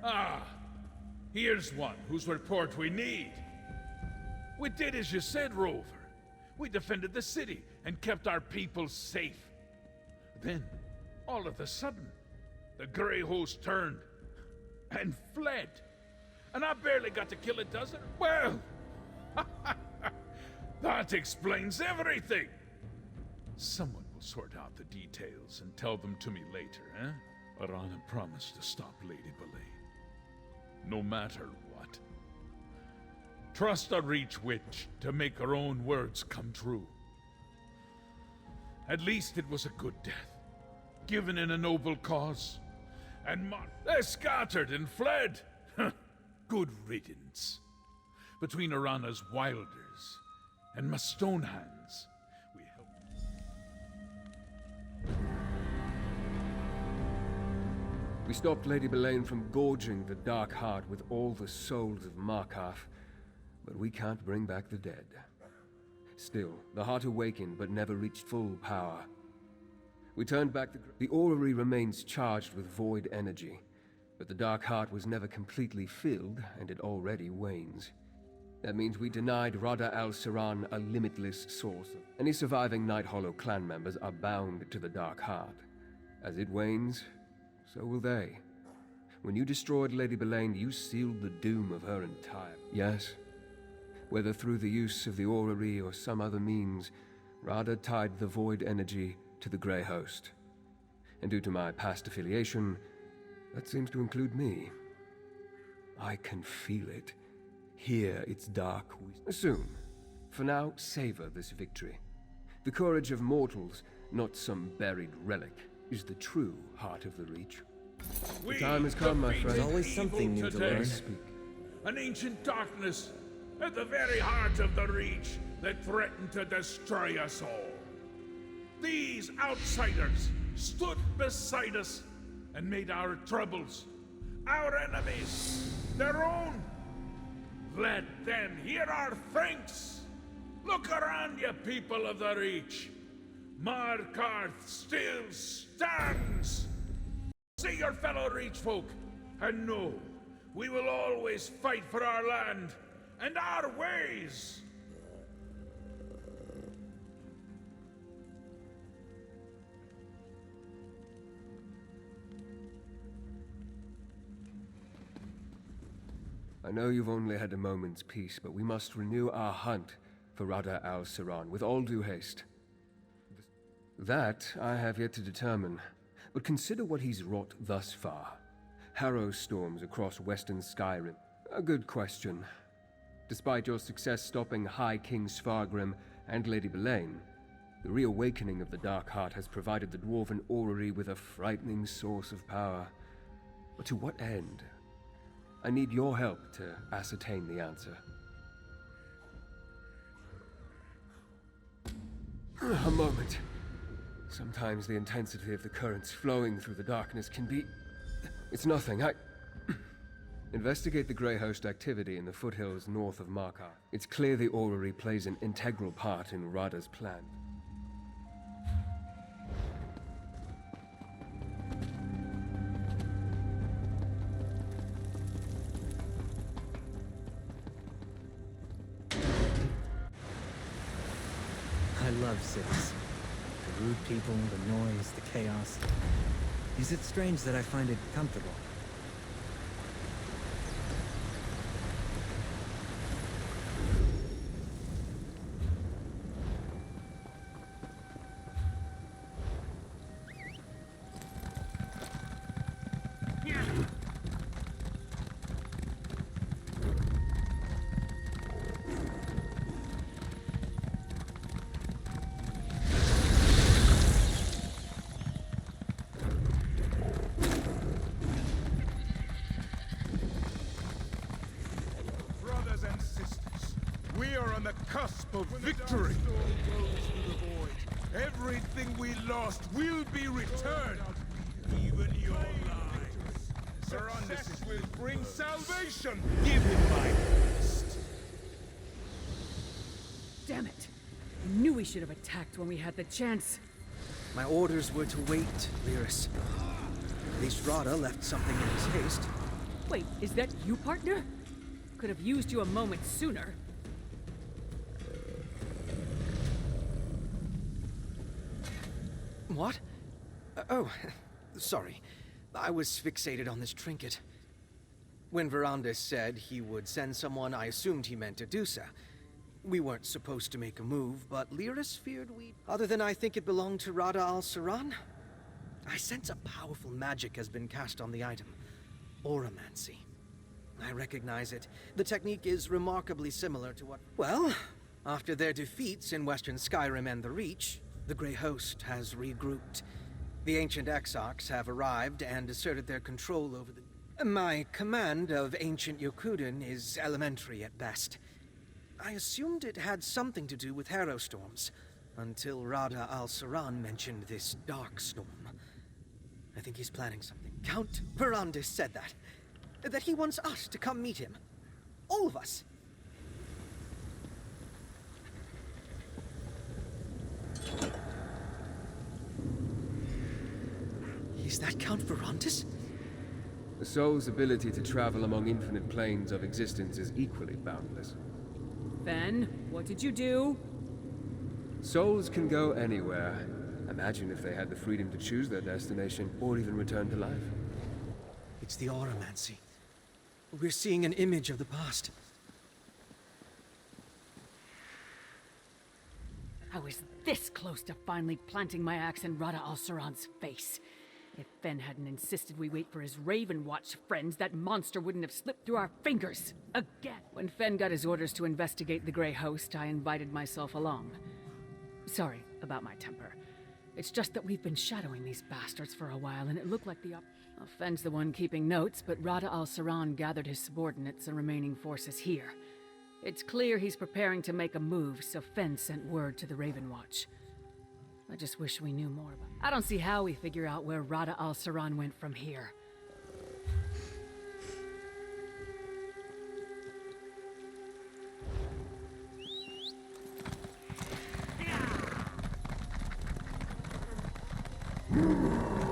Ah, here's one whose report we need. We did as you said, Rover. We defended the city and kept our people safe. Then, all of a sudden, the Grey Host turned and fled. And I barely got to kill a dozen. Well, that explains everything. Someone will sort out the details and tell them to me later, eh? Arana promised to stop Lady Belaine. No matter what. Trust a Reach Witch to make her own words come true. At least it was a good death, given in a noble cause. And they scattered and fled. Good riddance. Between Arana's Wilders and my Stonehands, we helped. We stopped Lady Belaine from gorging the Dark Heart with all the souls of Markarth, but we can't bring back the dead. Still, the Heart awakened but never reached full power. We turned back the orrery remains charged with void energy, but the Dark Heart was never completely filled, and it already wanes. That means we denied Radha al-Siran a limitless source. Any surviving Night Hollow clan members are bound to the Dark Heart. As it wanes, so will they. When you destroyed Lady Belaine, you sealed the doom of her entire... Yes, Whether through the use of the orrery or some other means, Rada tied the void energy to the Grey Host. And due to my past affiliation, that seems to include me. I can feel it. Hear its dark soon. For now, savor this victory. The courage of mortals, not some buried relic, is the true heart of the Reach. The time has come, my friend. There's always something new to learn. Speak. An ancient darkness at the very heart of the Reach that threatened to destroy us all. These outsiders stood beside us and made our troubles, our enemies, their own. Let them hear our thanks. Look around you, people of the Reach. Markarth still stands. See your fellow Reach folk, and know we will always fight for our land and our ways. I know you've only had a moment's peace, but we must renew our hunt for Rada al-Saran with all due haste. That I have yet to determine, but consider what he's wrought thus far. Harrow storms across western Skyrim. A good question. Despite your success stopping High King Svargrim and Lady Belain, the reawakening of the Dark Heart has provided the Dwarven Orrery with a frightening source of power. But to what end? I need your help to ascertain the answer. A moment. Sometimes the intensity of the currents flowing through the darkness can be... It's nothing, Investigate the Grey Host activity in the foothills north of Markarth. It's clear the orrery plays an integral part in Rada's plan. I love cities. The rude people, the noise, the chaos. Is it strange that I find it comfortable? On the cusp of victory. Everything we lost will be returned. Even your lives. Success will bring salvation. Give him my best. Damn it! I knew we should have attacked when we had the chance. My orders were to wait, Lyris. At least Rada left something in his haste. Wait, is that you, partner? Could have used you a moment sooner. What? Oh, sorry. I was fixated on this trinket. When Verandis said he would send someone, I assumed he meant Adusa. We weren't supposed to make a move, but Lyris feared we'd... Other than I think it belonged to Rada al-Saran? I sense a powerful magic has been cast on the item. Oromancy. I recognize it. The technique is remarkably similar to what... Well, after their defeats in Western Skyrim and the Reach, the Grey Host has regrouped. The ancient Exarchs have arrived and asserted their control over the... My command of ancient Yokuden is elementary at best. I assumed it had something to do with harrow storms, until Rada al-Saran mentioned this dark storm. I think he's planning something. Count Verandis said that he wants us to come meet him. All of us. Is that Count Verandis? The soul's ability to travel among infinite planes of existence is equally boundless. Ben, what did you do? Souls can go anywhere. Imagine if they had the freedom to choose their destination, or even return to life. It's the Oromancy. We're seeing an image of the past. I was this close to finally planting my axe in Rada al-Saran's face. If Fen hadn't insisted we wait for his Raven Watch friends, that monster wouldn't have slipped through our fingers. Again. When Fen got his orders to investigate the Grey Host, I invited myself along. Sorry about my temper. It's just that we've been shadowing these bastards for a while, and it looked like the Fen's the one keeping notes, but Rada al-Saran gathered his subordinates and remaining forces here. It's clear he's preparing to make a move, so Fen sent word to the Raven Watch. I just wish we knew more about it. I don't see how we figure out where Rada al-Saran went from here.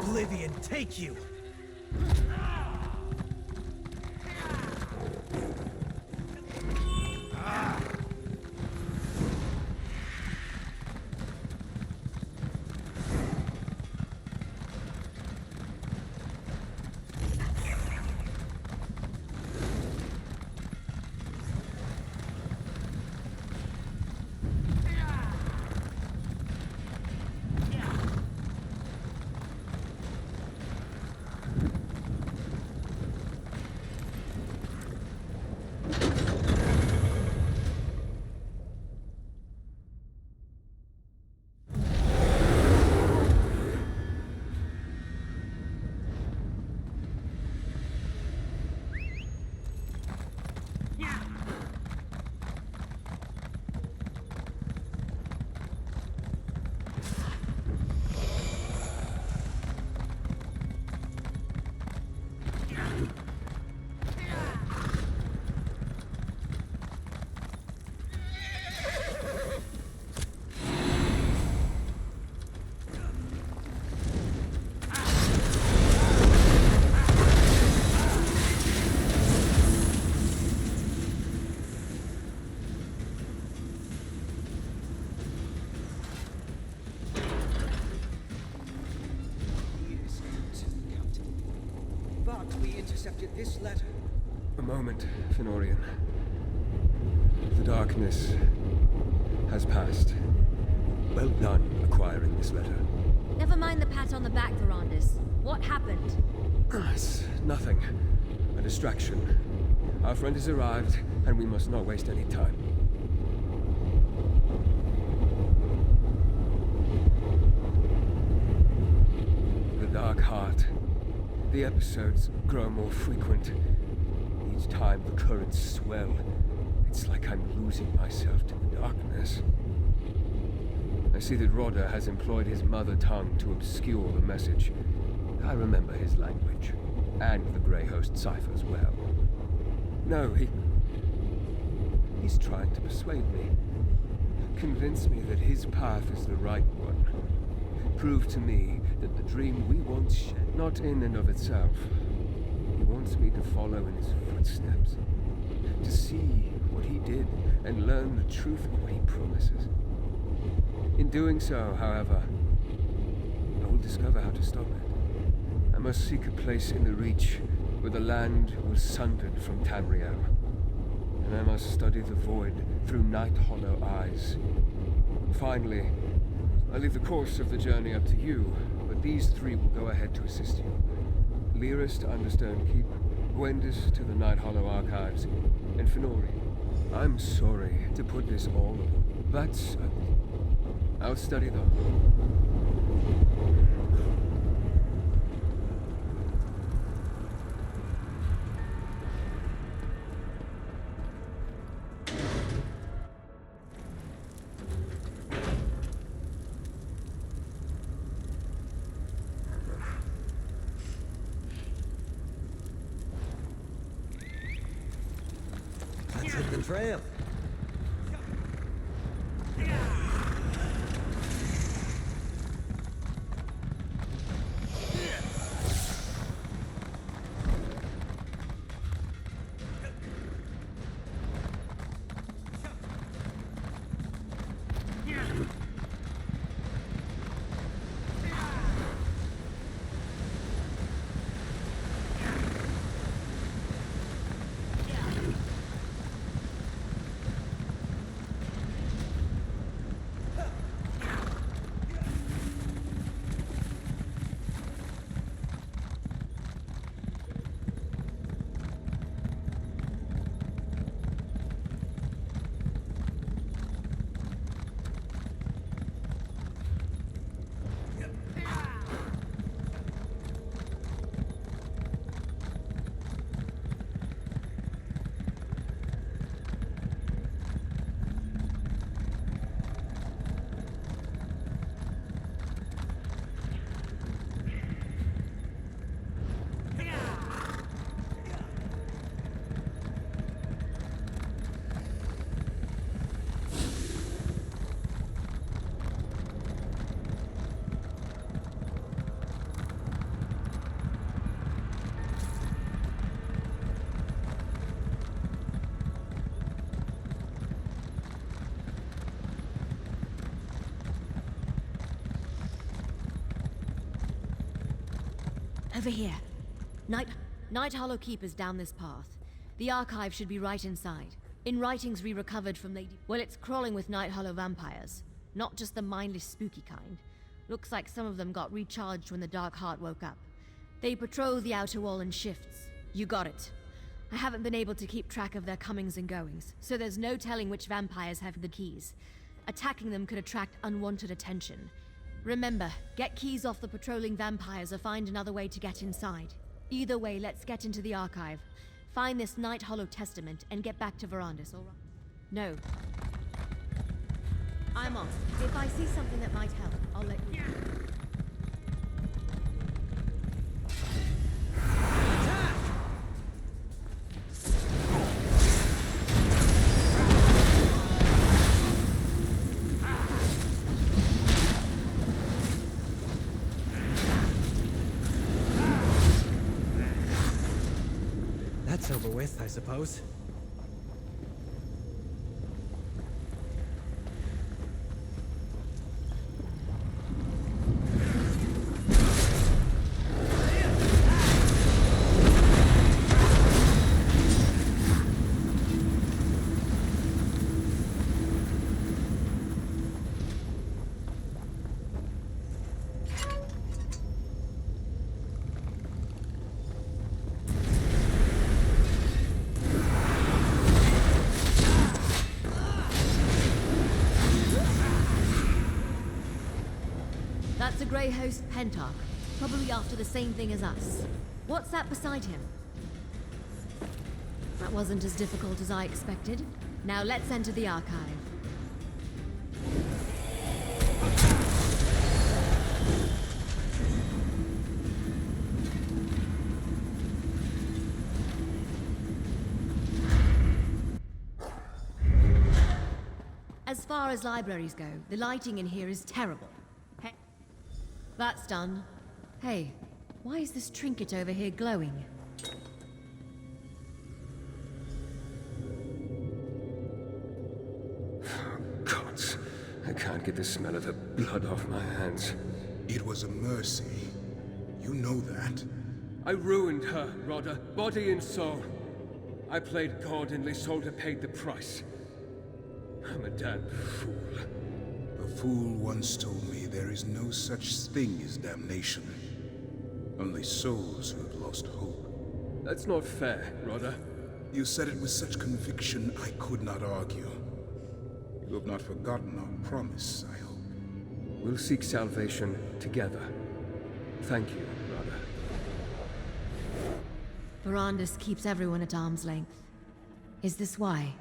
Oblivion, take you! Intercepted this letter. A moment, Fenorian. The darkness has passed. Well done acquiring this letter. Never mind the pat on the back, Verandis. What happened? It's nothing. A distraction. Our friend has arrived, and we must not waste any time. The Dark Heart. The episodes grow more frequent. Each time the currents swell. It's like I'm losing myself to the darkness. I see that Rodder has employed his mother tongue to obscure the message. I remember his language. And the Grey Host cipher as well. No, he's trying to persuade me. Convince me that his path is the right one. Prove to me that the dream we once shared, not in and of itself. He wants me to follow in his footsteps. To see what he did and learn the truth of what he promises. In doing so, however, I will discover how to stop it. I must seek a place in the Reach where the land was sundered from Tamriel. And I must study the void through Night Hollow eyes. Finally, I leave the course of the journey up to you, but these three will go ahead to assist you. Lyris to Understone Keep, Gwendis to the Night Hollow Archives, and Fenorian. I'm sorry to put this all upon, but I'll study them. Hit the trail. over here. Night Hollow Keep is down this path. The archive should be right inside. In writings we recovered from Lady... Well, it's crawling with Night Hollow vampires. Not just the mindless, spooky kind. Looks like some of them got recharged when the Dark Heart woke up. They patrol the outer wall in shifts. You got it. I haven't been able to keep track of their comings and goings, so there's no telling which vampires have the keys. Attacking them could attract unwanted attention. Remember, get keys off the patrolling vampires or find another way to get inside. Either way, let's get into the archive. Find this Night Hollow testament and get back to Verandis, alright? No. I'm on. If I see something that might help, I'll let you know. That's over with, I suppose. That's a Grey Host Pentarch, probably after the same thing as us. What's that beside him? That wasn't as difficult as I expected. Now let's enter the archive. As far as libraries go, the lighting in here is terrible. That's done. Hey, why is this trinket over here glowing? Gods, I can't get the smell of the blood off my hands. It was a mercy. You know that. I ruined her, Rodder, body and soul. I played God and Lysolda paid the price. I'm a damn fool. A fool once told me there is no such thing as damnation. Only souls who have lost hope. That's not fair, Rodder. You said it with such conviction I could not argue. You have not forgotten our promise, I hope. We'll seek salvation together. Thank you, Rodder. Verandis keeps everyone at arm's length. Is this why?